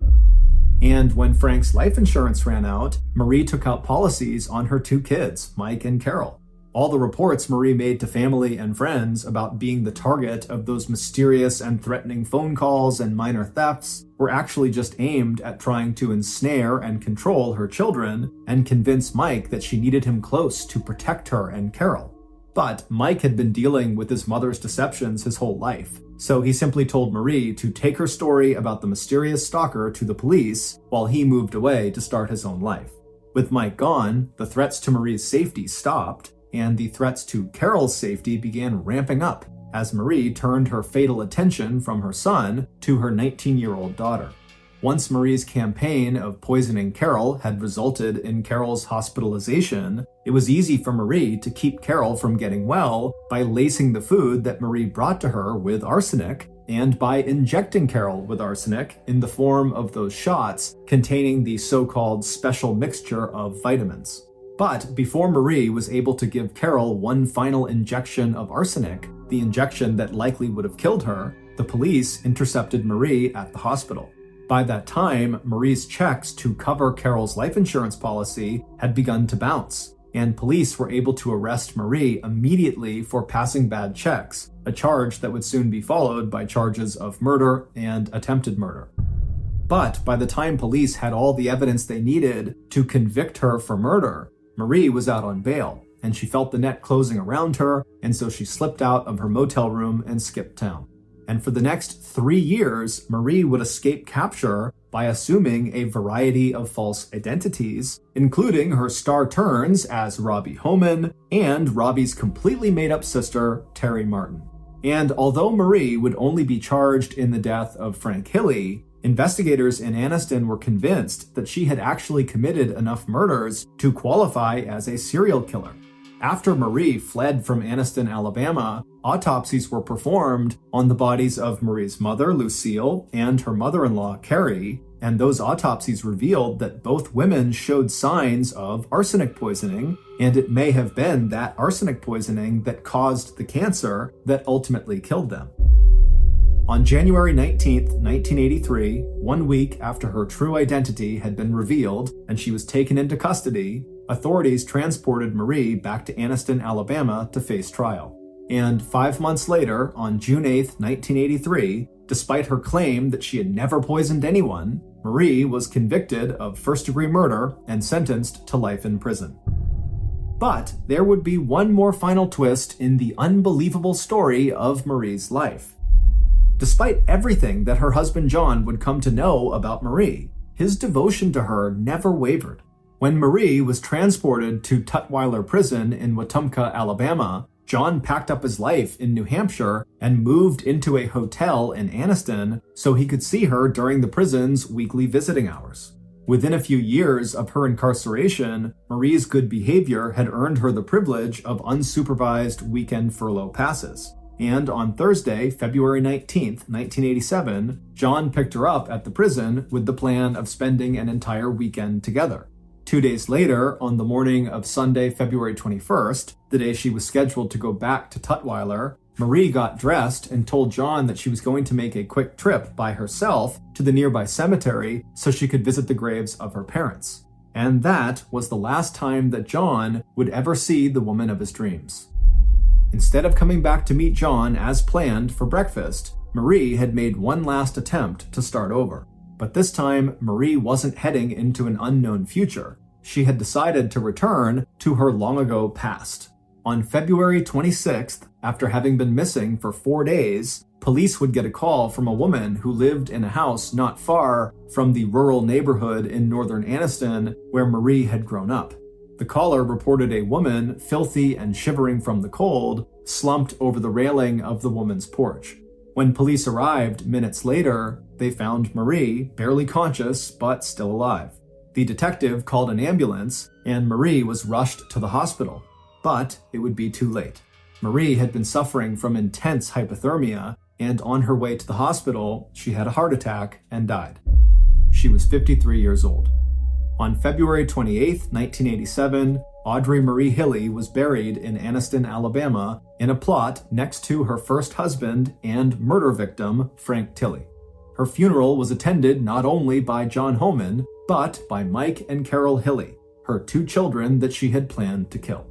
And when Frank's life insurance ran out, Marie took out policies on her two kids, Mike and Carol. All the reports Marie made to family and friends about being the target of those mysterious and threatening phone calls and minor thefts were actually just aimed at trying to ensnare and control her children and convince Mike that she needed him close to protect her and Carol. But Mike had been dealing with his mother's deceptions his whole life, so he simply told Marie to take her story about the mysterious stalker to the police while he moved away to start his own life. With Mike gone, the threats to Marie's safety stopped, and the threats to Carol's safety began ramping up as Marie turned her fatal attention from her son to her 19-year-old daughter. Once Marie's campaign of poisoning Carol had resulted in Carol's hospitalization, it was easy for Marie to keep Carol from getting well by lacing the food that Marie brought to her with arsenic and by injecting Carol with arsenic in the form of those shots containing the so-called special mixture of vitamins. But before Marie was able to give Carol one final injection of arsenic, the injection that likely would have killed her, the police intercepted Marie at the hospital. By that time, Marie's checks to cover Carol's life insurance policy had begun to bounce, and police were able to arrest Marie immediately for passing bad checks, a charge that would soon be followed by charges of murder and attempted murder. But by the time police had all the evidence they needed to convict her for murder, Marie was out on bail, and she felt the net closing around her, and so she slipped out of her motel room and skipped town. And for the next 3 years, Marie would escape capture by assuming a variety of false identities, including her star turns as Robbie Homan and Robbie's completely made-up sister, Terry Martin. And although Marie would only be charged in the death of Frank Hilley, investigators in Anniston were convinced that she had actually committed enough murders to qualify as a serial killer. After Marie fled from Anniston, Alabama, autopsies were performed on the bodies of Marie's mother, Lucille, and her mother-in-law, Carrie, and those autopsies revealed that both women showed signs of arsenic poisoning, and it may have been that arsenic poisoning that caused the cancer that ultimately killed them. On January 19th, 1983, 1 week after her true identity had been revealed and she was taken into custody, authorities transported Marie back to Anniston, Alabama to face trial. And 5 months later, on June 8th, 1983, despite her claim that she had never poisoned anyone, Marie was convicted of first-degree murder and sentenced to life in prison. But there would be one more final twist in the unbelievable story of Marie's life. Despite everything that her husband John would come to know about Marie, his devotion to her never wavered. When Marie was transported to Tutwiler Prison in Wetumpka, Alabama, John packed up his life in New Hampshire and moved into a hotel in Anniston so he could see her during the prison's weekly visiting hours. Within a few years of her incarceration, Marie's good behavior had earned her the privilege of unsupervised weekend furlough passes. And on Thursday, February 19th, 1987, John picked her up at the prison with the plan of spending an entire weekend together. 2 days later, on the morning of Sunday, February 21st, the day she was scheduled to go back to Tutwiler, Marie got dressed and told John that she was going to make a quick trip by herself to the nearby cemetery so she could visit the graves of her parents. And that was the last time that John would ever see the woman of his dreams. Instead of coming back to meet John as planned for breakfast, Marie had made one last attempt to start over. But this time, Marie wasn't heading into an unknown future. She had decided to return to her long-ago past. On February 26th, after having been missing for 4 days, police would get a call from a woman who lived in a house not far from the rural neighborhood in northern Anniston where Marie had grown up. The caller reported a woman, filthy and shivering from the cold, slumped over the railing of the woman's porch. When police arrived minutes later, they found Marie, barely conscious but still alive. The detective called an ambulance, and Marie was rushed to the hospital. But it would be too late. Marie had been suffering from intense hypothermia, and on her way to the hospital, she had a heart attack and died. She was 53 years old. On February 28, 1987, Audrey Marie Hilley was buried in Anniston, Alabama, in a plot next to her first husband and murder victim, Frank Tilley. Her funeral was attended not only by John Homan, but by Mike and Carol Hilley, her 2 children that she had planned to kill.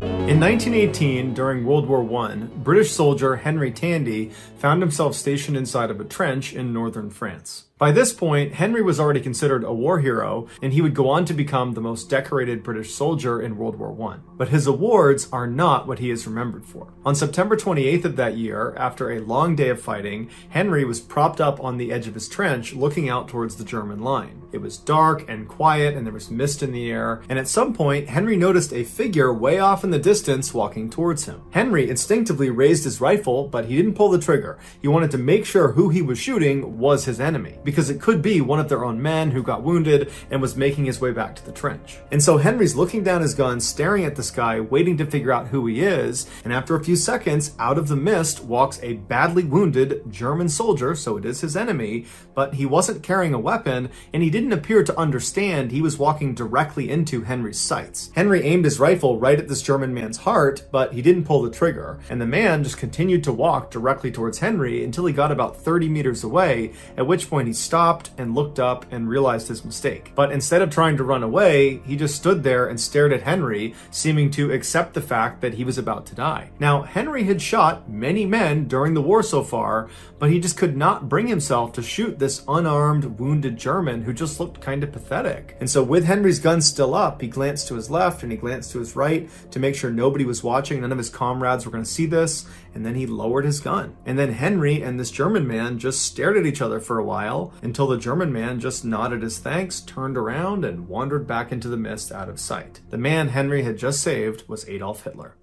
In 1918, during World War I, British soldier Henry Tandy found himself stationed inside of a trench in northern France. By this point, Henry was already considered a war hero, and he would go on to become the most decorated British soldier in World War I. But his awards are not what he is remembered for. On September 28th of that year, after a long day of fighting, Henry was propped up on the edge of his trench looking out towards the German line. It was dark and quiet, and there was mist in the air, and at some point, Henry noticed a figure way off in the distance walking towards him. Henry instinctively raised his rifle, but he didn't pull the trigger. He wanted to make sure who he was shooting was his enemy, because it could be one of their own men who got wounded and was making his way back to the trench. And so Henry's looking down his gun, staring at the sky, waiting to figure out who he is, and after a few seconds, out of the mist walks a badly wounded German soldier, so it is his enemy, but he wasn't carrying a weapon, and he didn't appear to understand he was walking directly into Henry's sights. Henry aimed his rifle right at this German man's heart, but he didn't pull the trigger, and the man just continued to walk directly towards Henry until he got about 30 meters away, at which point he stopped and looked up and realized his mistake. But instead of trying to run away, he just stood there and stared at Henry, seeming to accept the fact that he was about to die. Now, Henry had shot many men during the war so far, but he just could not bring himself to shoot this unarmed, wounded German who just looked kind of pathetic. And so with Henry's gun still up, he glanced to his left and he glanced to his right to make sure nobody was watching, none of his comrades were going to see this, and then he lowered his gun. And then Henry and this German man just stared at each other for a while until the German man just nodded his thanks, turned around, and wandered back into the mist out of sight. The man Henry had just saved was Adolf Hitler.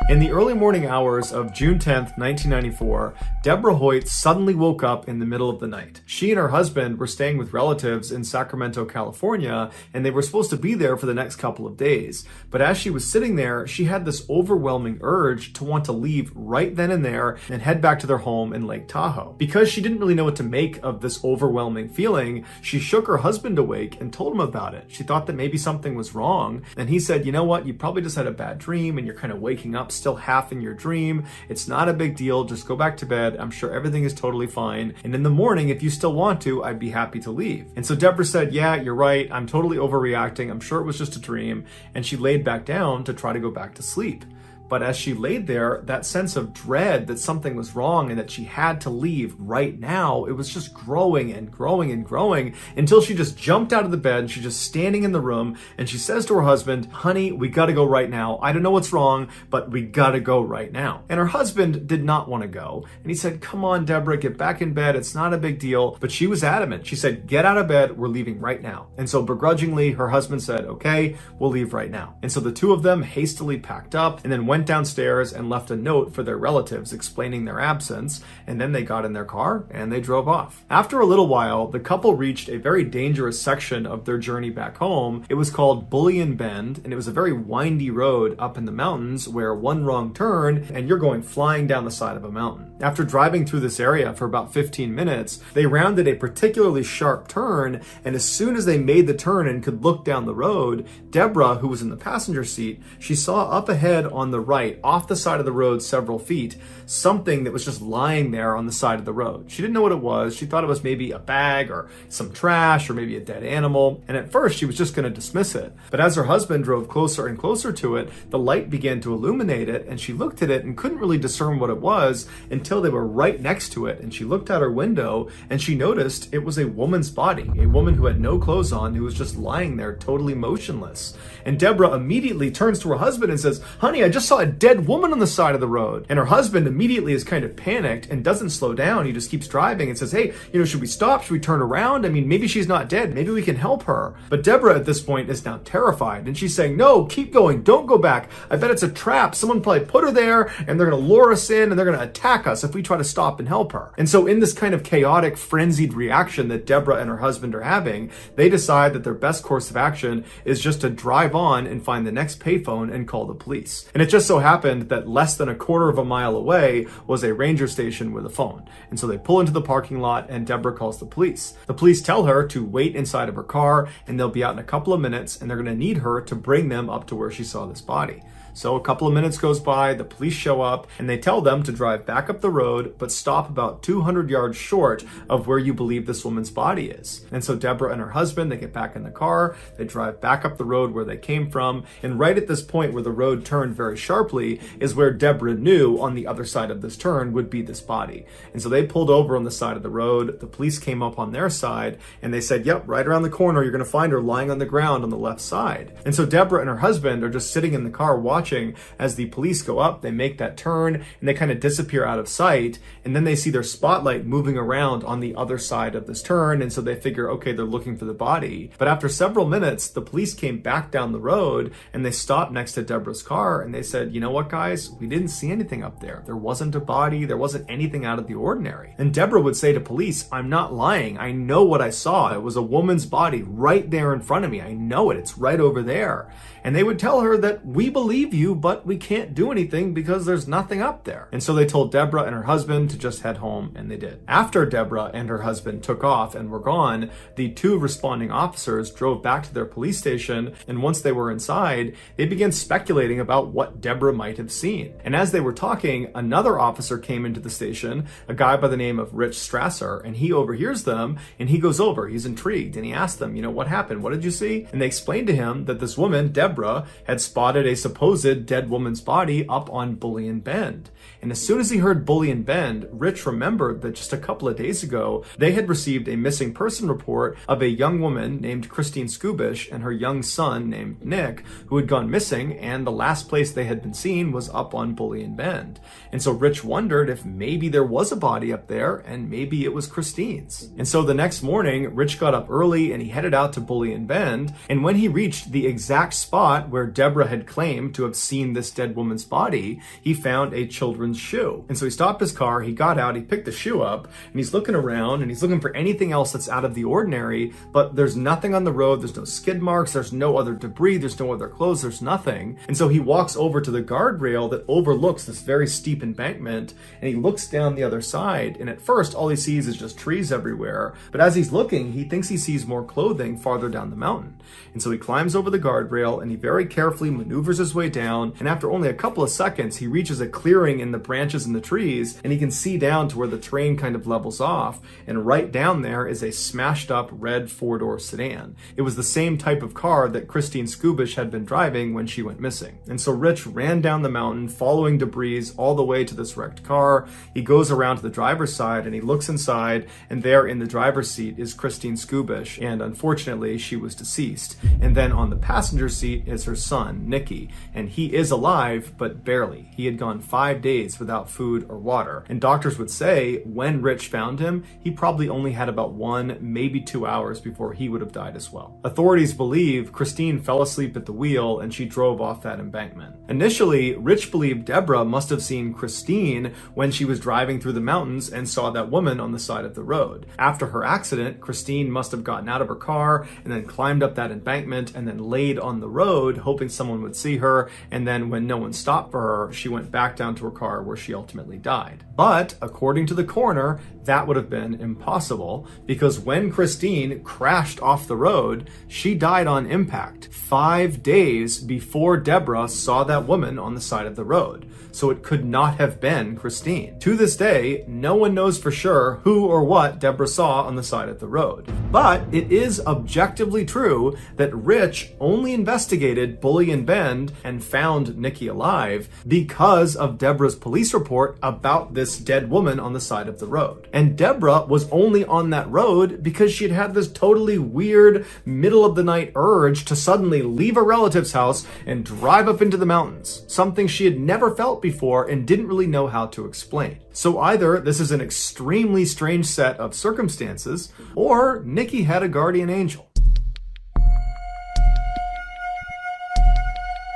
In the early morning hours of June 10th, 1994, Deborah Hoyt suddenly woke up in the middle of the night. She and her husband were staying with relatives in Sacramento, California, and they were supposed to be there for the next couple of days. But as she was sitting there, she had this overwhelming urge to want to leave right then and there and head back to their home in Lake Tahoe. Because she didn't really know what to make of this overwhelming feeling, she shook her husband awake and told him about it. She thought that maybe something was wrong, and he said, you know what, you probably just had a bad dream and you're kind of waking up still half in your dream. It's not a big deal. Just go back to bed. I'm sure everything is totally fine. And in the morning, if you still want to, I'd be happy to leave. And so Deborah said, yeah, you're right. I'm totally overreacting. I'm sure it was just a dream. And she laid back down to try to go back to sleep. But as she laid there, that sense of dread that something was wrong and that she had to leave right now, it was just growing and growing and growing until she just jumped out of the bed and she's just standing in the room and she says to her husband, honey, we gotta go right now. I don't know what's wrong, but we gotta go right now. And her husband did not want to go. And he said, come on, Deborah, get back in bed. It's not a big deal. But she was adamant. She said, get out of bed. We're leaving right now. And so begrudgingly, her husband said, okay, we'll leave right now. And so the two of them hastily packed up and then went downstairs and left a note for their relatives explaining their absence, and then they got in their car and they drove off. After a little while, the couple reached a very dangerous section of their journey back home. It was called Bullion Bend, and it was a very windy road up in the mountains where one wrong turn and you're going flying down the side of a mountain. After driving through this area for about 15 minutes, they rounded a particularly sharp turn, and as soon as they made the turn and could look down the road, Deborah, who was in the passenger seat, she saw up ahead on the right, off the side of the road several feet, something that was just lying there on the side of the road. She didn't know what it was. She thought it was maybe a bag or some trash or maybe a dead animal. And at first she was just going to dismiss it. But as her husband drove closer and closer to it, the light began to illuminate it, and she looked at it and couldn't really discern what it was until they were right next to it. And she looked out her window and she noticed it was a woman's body, a woman who had no clothes on, who was just lying there totally motionless. And Deborah immediately turns to her husband and says, honey, I just saw a dead woman on the side of the road. And her husband immediately is kind of panicked and doesn't slow down. He just keeps driving and says, hey, should we stop? Should we turn around? I mean, maybe she's not dead. Maybe we can help her. But Deborah at this point is now terrified, and she's saying, no, keep going. Don't go back. I bet it's a trap. Someone probably put her there and they're going to lure us in and they're going to attack us if we try to stop and help her. And so in this kind of chaotic, frenzied reaction that Deborah and her husband are having, they decide that their best course of action is just to drive on and find the next payphone and call the police. And it just so happened that less than a quarter of a mile away was a ranger station with a phone. And so they pull into the parking lot and Deborah calls the police. The police tell her to wait inside of her car and they'll be out in a couple of minutes, and they're going to need her to bring them up to where she saw this body. So a couple of minutes goes by, the police show up, and they tell them to drive back up the road, but stop about 200 yards short of where you believe this woman's body is. And so Deborah and her husband, they get back in the car, they drive back up the road where they came from, and right at this point where the road turned very sharply is where Deborah knew on the other side of this turn would be this body. And so they pulled over on the side of the road, the police came up on their side, and they said, yep, right around the corner, you're going to find her lying on the ground on the left side. And so Deborah and her husband are just sitting in the car watching as the police go up, they make that turn, and they kind of disappear out of sight, and then they see their spotlight moving around on the other side of this turn, and so they figure, okay, they're looking for the body. But after several minutes, the police came back down the road, and they stopped next to Deborah's car, and they said, you know what, guys? We didn't see anything up there. There wasn't a body. There wasn't anything out of the ordinary. And Deborah would say to police, I'm not lying. I know what I saw. It was a woman's body right there in front of me. I know it. It's right over there. And they would tell her that we believe you, but we can't do anything because there's nothing up there. And so they told Deborah and her husband to just head home, and they did. After Deborah and her husband took off and were gone, the two responding officers drove back to their police station, and once they were inside, they began speculating about what Deborah might have seen. And as they were talking, another officer came into the station, a guy by the name of Rich Strasser, and he overhears them, and he goes over, he's intrigued, and he asked them, what happened? What did you see? And they explained to him that this woman, Deborah, had spotted a supposed dead woman's body up on Bullion Bend. And as soon as he heard Bully and Bend, Rich remembered that just a couple of days ago, they had received a missing person report of a young woman named Christine Skubish and her young son named Nick, who had gone missing, and the last place they had been seen was up on Bully and Bend. And so Rich wondered if maybe there was a body up there, and maybe it was Christine's. And so the next morning, Rich got up early and he headed out to Bully and Bend, and when he reached the exact spot where Deborah had claimed to have seen this dead woman's body, he found a children's shoe. And so he stopped his car, he got out, he picked the shoe up, and he's looking around and he's looking for anything else that's out of the ordinary, but there's nothing on the road, there's no skid marks, there's no other debris, there's no other clothes, there's nothing. And so he walks over to the guardrail that overlooks this very steep embankment, and he looks down the other side, and at first all he sees is just trees everywhere, but as he's looking, he thinks he sees more clothing farther down the mountain. And so he climbs over the guardrail and he very carefully maneuvers his way down, and after only a couple of seconds, he reaches a clearing in the branches and the trees, and he can see down to where the terrain kind of levels off, and right down there is a smashed up red four-door sedan. It was the same type of car that Christine Skubish had been driving when she went missing. And so Rich ran down the mountain, following debris all the way to this wrecked car. He goes around to the driver's side and he looks inside, and there in the driver's seat is Christine Skubish, and unfortunately she was deceased. And then on the passenger seat is her son, Nicky, and he is alive, but barely. He had gone 5 days without food or water, and doctors would say when Rich found him, he probably only had about 1, maybe 2 hours before he would have died as well. Authorities believe Christine fell asleep at the wheel and she drove off that embankment. Initially, Rich believed Deborah must have seen Christine when she was driving through the mountains and saw that woman on the side of the road. After her accident, Christine must have gotten out of her car and then climbed up that embankment and then laid on the road, hoping someone would see her, and then when no one stopped for her, she went back down to her car where she ultimately died. But according to the coroner, that would have been impossible, because when Christine crashed off the road, she died on impact 5 days before Deborah saw that woman on the side of the road. So it could not have been Christine. To this day, no one knows for sure who or what Deborah saw on the side of the road. But it is objectively true that Rich only investigated Bully and Bend and found Nicky alive because of Deborah's police report about this dead woman on the side of the road. And Deborah was only on that road because she had had this totally weird middle of the night urge to suddenly leave a relative's house and drive up into the mountains, something she had never felt before and didn't really know how to explain. So either this is an extremely strange set of circumstances, or Nicky had a guardian angel.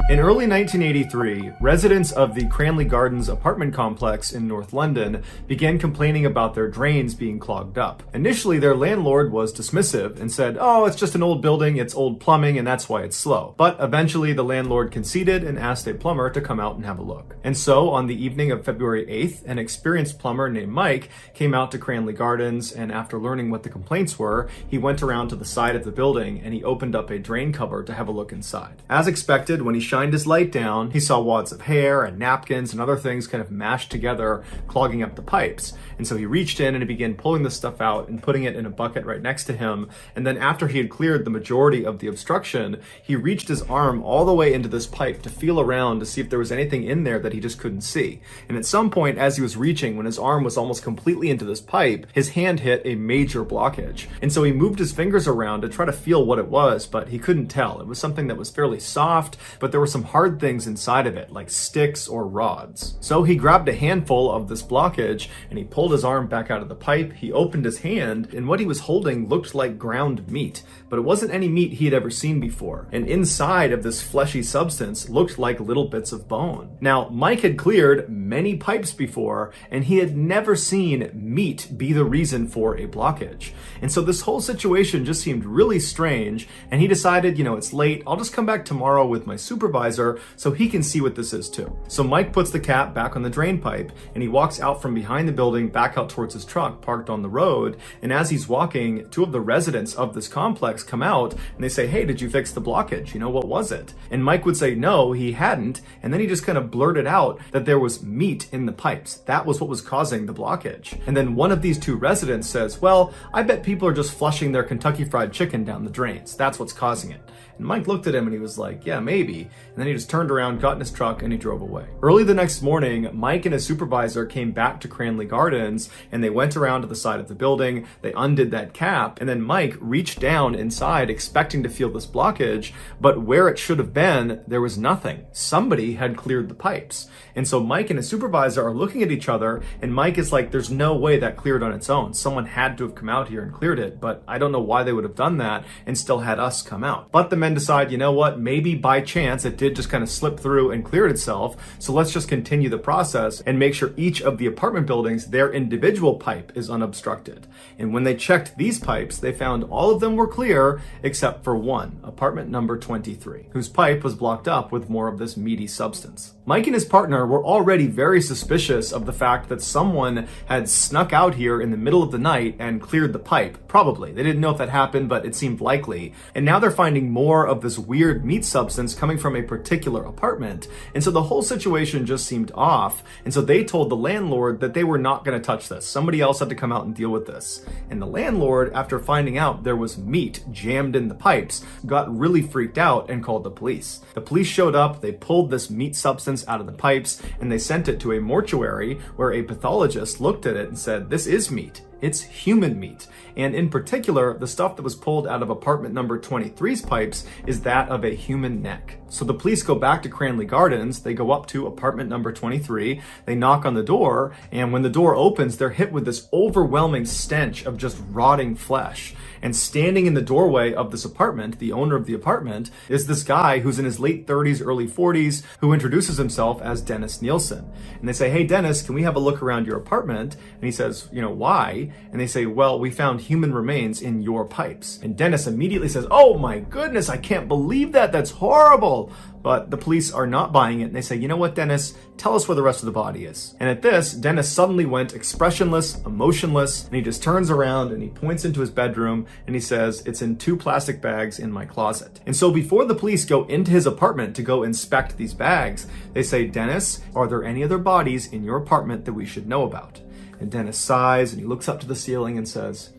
In early 1983, residents of the Cranley Gardens apartment complex in North London began complaining about their drains being clogged up. Initially, their landlord was dismissive and said, "Oh, it's just an old building, it's old plumbing, and that's why it's slow." But eventually, the landlord conceded and asked a plumber to come out and have a look. And so, on the evening of February 8th, an experienced plumber named Mike came out to Cranley Gardens, and after learning what the complaints were, he went around to the side of the building and he opened up a drain cover to have a look inside. As expected, when he shined his light down, he saw wads of hair and napkins and other things kind of mashed together, clogging up the pipes. And so he reached in and he began pulling the stuff out and putting it in a bucket right next to him. And then after he had cleared the majority of the obstruction, he reached his arm all the way into this pipe to feel around to see if there was anything in there that he just couldn't see. And at some point, as he was reaching, when his arm was almost completely into this pipe, his hand hit a major blockage. And so he moved his fingers around to try to feel what it was, but he couldn't tell. It was something that was fairly soft, but there were some hard things inside of it, like sticks or rods. So he grabbed a handful of this blockage and he pulled his arm back out of the pipe. He opened his hand, and what he was holding looked like ground meat, but it wasn't any meat he had ever seen before. And inside of this fleshy substance looked like little bits of bone. Now, Mike had cleared many pipes before, and he had never seen meat be the reason for a blockage. And so this whole situation just seemed really strange, and he decided, it's late, I'll just come back tomorrow with my supervisor so he can see what this is too. So Mike puts the cap back on the drain pipe, and he walks out from behind the building back out towards his truck parked on the road. And as he's walking, two of the residents of this complex come out and they say, "Hey, did you fix the blockage? What was it?" And Mike would say no, he hadn't. And then he just kind of blurted out that there was meat in the pipes. That was what was causing the blockage. And then one of these two residents says, "Well, I bet people are just flushing their Kentucky Fried Chicken down the drains. That's what's causing it." And Mike looked at him and he was like, yeah, maybe. And then he just turned around, got in his truck, and he drove away. Early the next morning, Mike and his supervisor came back to Cranley Gardens and they went around to the side of the building. They undid that cap, and then Mike reached down inside expecting to feel this blockage, but where it should have been, there was nothing. Somebody had cleared the pipes. And so Mike and his supervisor are looking at each other, and Mike is like, there's no way that cleared on its own. Someone had to have come out here and cleared it, but I don't know why they would have done that and still had us come out. But the men decide, you know what, maybe by chance it did just kind of slip through and cleared itself, so let's just continue the process and make sure each of the apartment buildings, their individual pipe is unobstructed. And when they checked these pipes, they found all of them were clear except for one, apartment number 23, whose pipe was blocked up with more of this meaty substance. Mike and his partner were already very suspicious of the fact that someone had snuck out here in the middle of the night and cleared the pipe. Probably. They didn't know if that happened, but it seemed likely. And now they're finding more of this weird meat substance coming from a particular apartment. And so the whole situation just seemed off. And so they told the landlord that they were not going to touch this. Somebody else had to come out and deal with this. And the landlord, after finding out there was meat jammed in the pipes, got really freaked out and called the police. The police showed up, they pulled this meat substance out of the pipes, and they sent it to a mortuary where a pathologist looked at it and said, this is meat. It's human meat. And in particular, the stuff that was pulled out of apartment number 23's pipes is that of a human neck. So the police go back to Cranley Gardens, they go up to apartment number 23, they knock on the door, and when the door opens, they're hit with this overwhelming stench of just rotting flesh. And standing in the doorway of this apartment, the owner of the apartment, is this guy who's in his late 30s, early 40s, who introduces himself as Dennis Nielsen. And they say, hey, Dennis, can we have a look around your apartment? And he says, you know, why? And they say, well, we found human remains in your pipes. And Dennis immediately says, oh my goodness, I can't believe that. That's horrible. But the police are not buying it, and they say, you know what, Dennis, tell us where the rest of the body is. And at this, Dennis suddenly went expressionless, emotionless, and he just turns around and he points into his bedroom and he says, it's in 2 plastic bags in my closet. And so before the police go into his apartment to go inspect these bags, they say, Dennis, are there any other bodies in your apartment that we should know about? And Dennis sighs and he looks up to the ceiling and says,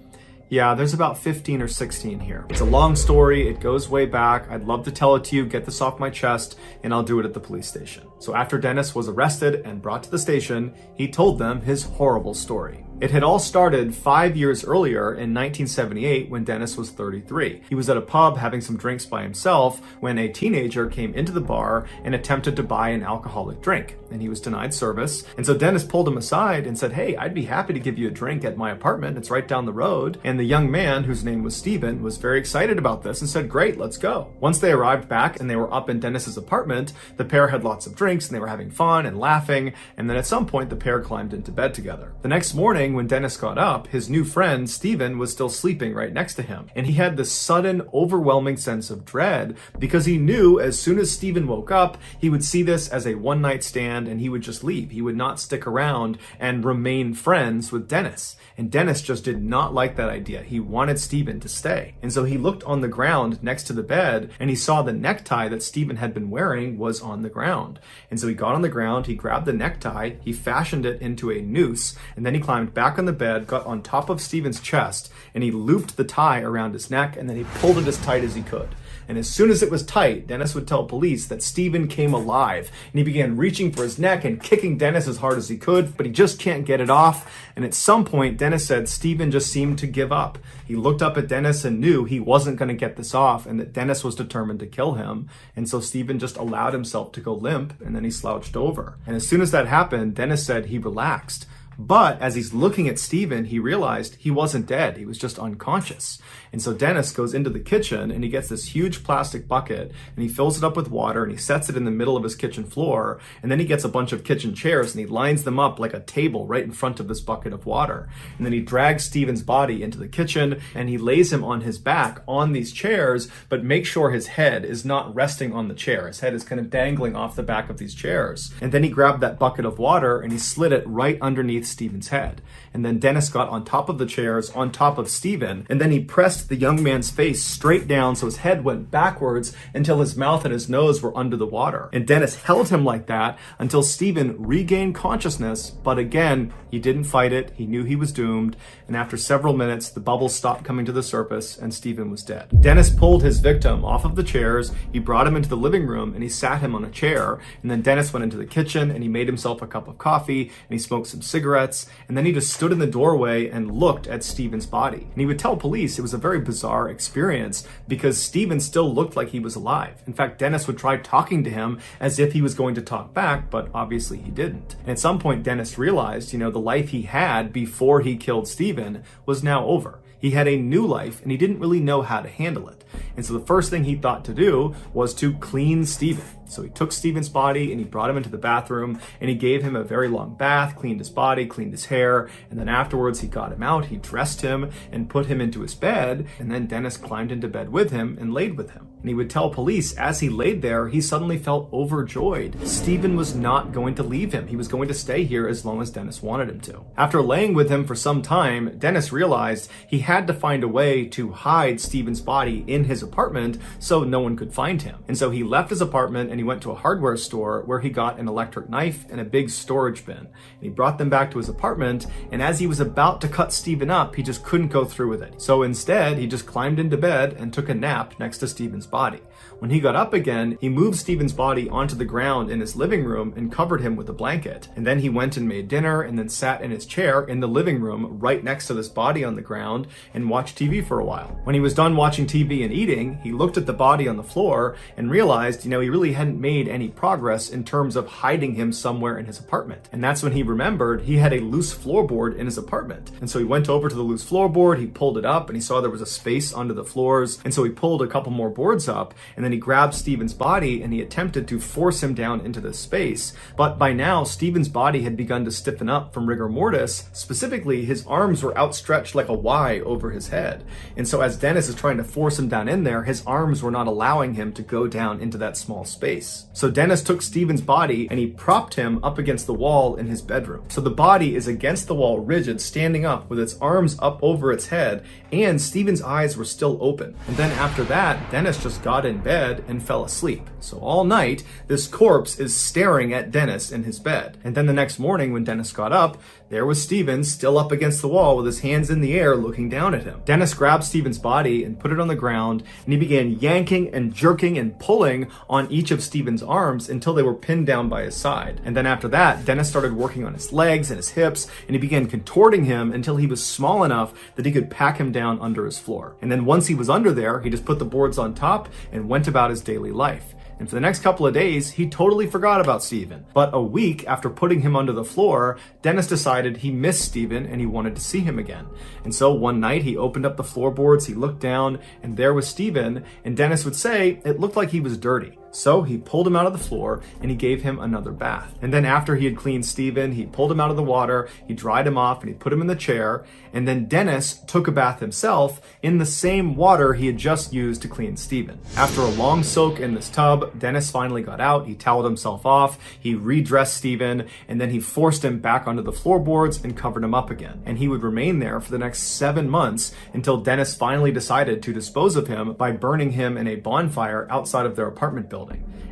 yeah, there's about 15 or 16 here. It's a long story. It goes way back. I'd love to tell it to you, get this off my chest, and I'll do it at the police station. So after Dennis was arrested and brought to the station, he told them his horrible story. It had all started 5 years earlier in 1978 when Dennis was 33. He was at a pub having some drinks by himself when a teenager came into the bar and attempted to buy an alcoholic drink, and he was denied service. And so Dennis pulled him aside and said, hey, I'd be happy to give you a drink at my apartment. It's right down the road. And the young man, whose name was Steven, was very excited about this and said, great, let's go. Once they arrived back and they were up in Dennis's apartment, the pair had lots of drinks and they were having fun and laughing. And then at some point, the pair climbed into bed together. The next morning, when Dennis got up, his new friend, Steven, was still sleeping right next to him. And he had this sudden, overwhelming sense of dread because he knew as soon as Steven woke up, he would see this as a one-night stand and he would just leave. He would not stick around and remain friends with Dennis. And Dennis just did not like that idea. He wanted Steven to stay. And so he looked on the ground next to the bed and he saw the necktie that Steven had been wearing was on the ground. And so he got on the ground, he grabbed the necktie, he fashioned it into a noose, and then he climbed back on the bed, got on top of Steven's chest, and he looped the tie around his neck, and then he pulled it as tight as he could. And as soon as it was tight, Dennis would tell police that Steven came alive, and he began reaching for his neck and kicking Dennis as hard as he could, but he just can't get it off. And at some point, Dennis said Steven just seemed to give up. He looked up at Dennis and knew he wasn't going to get this off and that Dennis was determined to kill him. And so Steven just allowed himself to go limp, and then he slouched over. And as soon as that happened, Dennis said he relaxed. But as he's looking at Steven, he realized he wasn't dead. He was just unconscious. And so Dennis goes into the kitchen and he gets this huge plastic bucket and he fills it up with water and he sets it in the middle of his kitchen floor. And then he gets a bunch of kitchen chairs and he lines them up like a table right in front of this bucket of water. And then he drags Steven's body into the kitchen and he lays him on his back on these chairs, but make sure his head is not resting on the chair. His head is kind of dangling off the back of these chairs. And then he grabbed that bucket of water and he slid it right underneath underneath Stephen's head. And then Dennis got on top of the chairs, on top of Stephen, and then he pressed the young man's face straight down so his head went backwards until his mouth and his nose were under the water. And Dennis held him like that until Stephen regained consciousness, but again, he didn't fight it. He knew he was doomed, and after several minutes, the bubbles stopped coming to the surface and Stephen was dead. Dennis pulled his victim off of the chairs, he brought him into the living room, and he sat him on a chair, and then Dennis went into the kitchen and he made himself a cup of coffee, and he smoked some cigarettes, and then he just stood in the doorway and looked at Stephen's body. And he would tell police it was a very bizarre experience because Stephen still looked like he was alive. In fact, Dennis would try talking to him as if he was going to talk back, but obviously he didn't. And at some point, Dennis realized, the life he had before he killed Stephen was now over. He had a new life and he didn't really know how to handle it. And so the first thing he thought to do was to clean Stephen. So he took Stephen's body and he brought him into the bathroom and he gave him a very long bath, cleaned his body, cleaned his hair, and then afterwards he got him out, he dressed him and put him into his bed, and then Dennis climbed into bed with him and laid with him. And he would tell police as he laid there, he suddenly felt overjoyed. Stephen was not going to leave him. He was going to stay here as long as Dennis wanted him to. After laying with him for some time, Dennis realized he had to find a way to hide Stephen's body in his apartment so no one could find him. And so he left his apartment and he went to a hardware store where he got an electric knife and a big storage bin. And he brought them back to his apartment, and as he was about to cut Stephen up, he just couldn't go through with it. So instead, he just climbed into bed and took a nap next to Stephen's body. When he got up again, he moved Stephen's body onto the ground in his living room and covered him with a blanket. And then he went and made dinner and then sat in his chair in the living room right next to this body on the ground and watched TV for a while. When he was done watching TV and eating, he looked at the body on the floor and realized, he really hadn't made any progress in terms of hiding him somewhere in his apartment. And that's when he remembered he had a loose floorboard in his apartment. And so he went over to the loose floorboard, he pulled it up, and he saw there was a space under the floors. And so he pulled a couple more boards up, and then he grabbed Stephen's body and he attempted to force him down into this space. But by now, Stephen's body had begun to stiffen up from rigor mortis. Specifically, his arms were outstretched like a Y over his head. And so as Dennis is trying to force him down in there, his arms were not allowing him to go down into that small space. So Dennis took Stephen's body and he propped him up against the wall in his bedroom. So the body is against the wall, rigid, standing up with its arms up over its head, and Stephen's eyes were still open. And then after that, Dennis just got in bed and fell asleep. So all night, this corpse is staring at Dennis in his bed. And then the next morning when Dennis got up, there was Stephen still up against the wall with his hands in the air looking down at him. Dennis grabbed Stephen's body and put it on the ground, and he began yanking and jerking and pulling on each of Stephen's arms until they were pinned down by his side. And then after that, Dennis started working on his legs and his hips, and he began contorting him until he was small enough that he could pack him down under his floor. And then once he was under there, he just put the boards on top and went about his daily life. And for the next couple of days, he totally forgot about Stephen. But a week after putting him under the floor, Dennis decided he missed Stephen and he wanted to see him again. And so one night he opened up the floorboards, he looked down, and there was Stephen, and Dennis would say it looked like he was dirty. So he pulled him out of the floor and he gave him another bath. And then after he had cleaned Stephen, he pulled him out of the water, he dried him off, and he put him in the chair. And then Dennis took a bath himself in the same water he had just used to clean Stephen. After a long soak in this tub, Dennis finally got out, he toweled himself off, he redressed Stephen, and then he forced him back onto the floorboards and covered him up again. And he would remain there for the next 7 months until Dennis finally decided to dispose of him by burning him in a bonfire outside of their apartment building.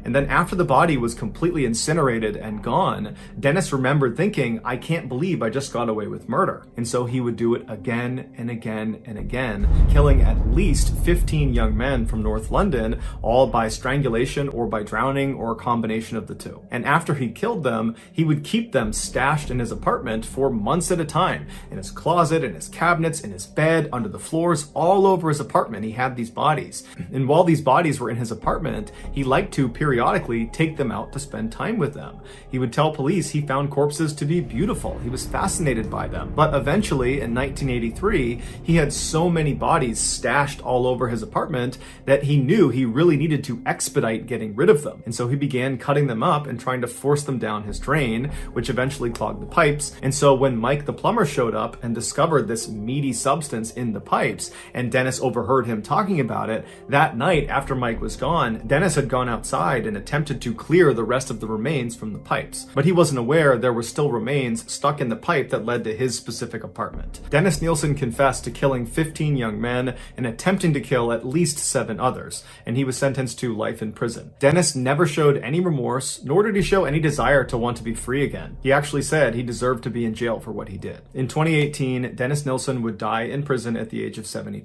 And then after the body was completely incinerated and gone, Dennis remembered thinking, I can't believe I just got away with murder. And so he would do it again and again and again, killing at least 15 young men from North London, all by strangulation or by drowning or a combination of the two. And after he killed them, he would keep them stashed in his apartment for months at a time, in his closet, in his cabinets, in his bed, under the floors, all over his apartment. He had these bodies. And while these bodies were in his apartment, he liked to periodically take them out to spend time with them. He would tell police he found corpses to be beautiful. He was fascinated by them. But eventually, in 1983, he had so many bodies stashed all over his apartment that he knew he really needed to expedite getting rid of them. And so he began cutting them up and trying to force them down his drain, which eventually clogged the pipes. And so when Mike the plumber showed up and discovered this meaty substance in the pipes, and Dennis overheard him talking about it, that night after Mike was gone, Dennis had gone gone outside and attempted to clear the rest of the remains from the pipes, but he wasn't aware there were still remains stuck in the pipe that led to his specific apartment. Dennis Nielsen confessed to killing 15 young men and attempting to kill at least 7 others, and he was sentenced to life in prison. Dennis never showed any remorse, nor did he show any desire to want to be free again. He actually said he deserved to be in jail for what he did. In 2018, Dennis Nielsen would die in prison at the age of 72.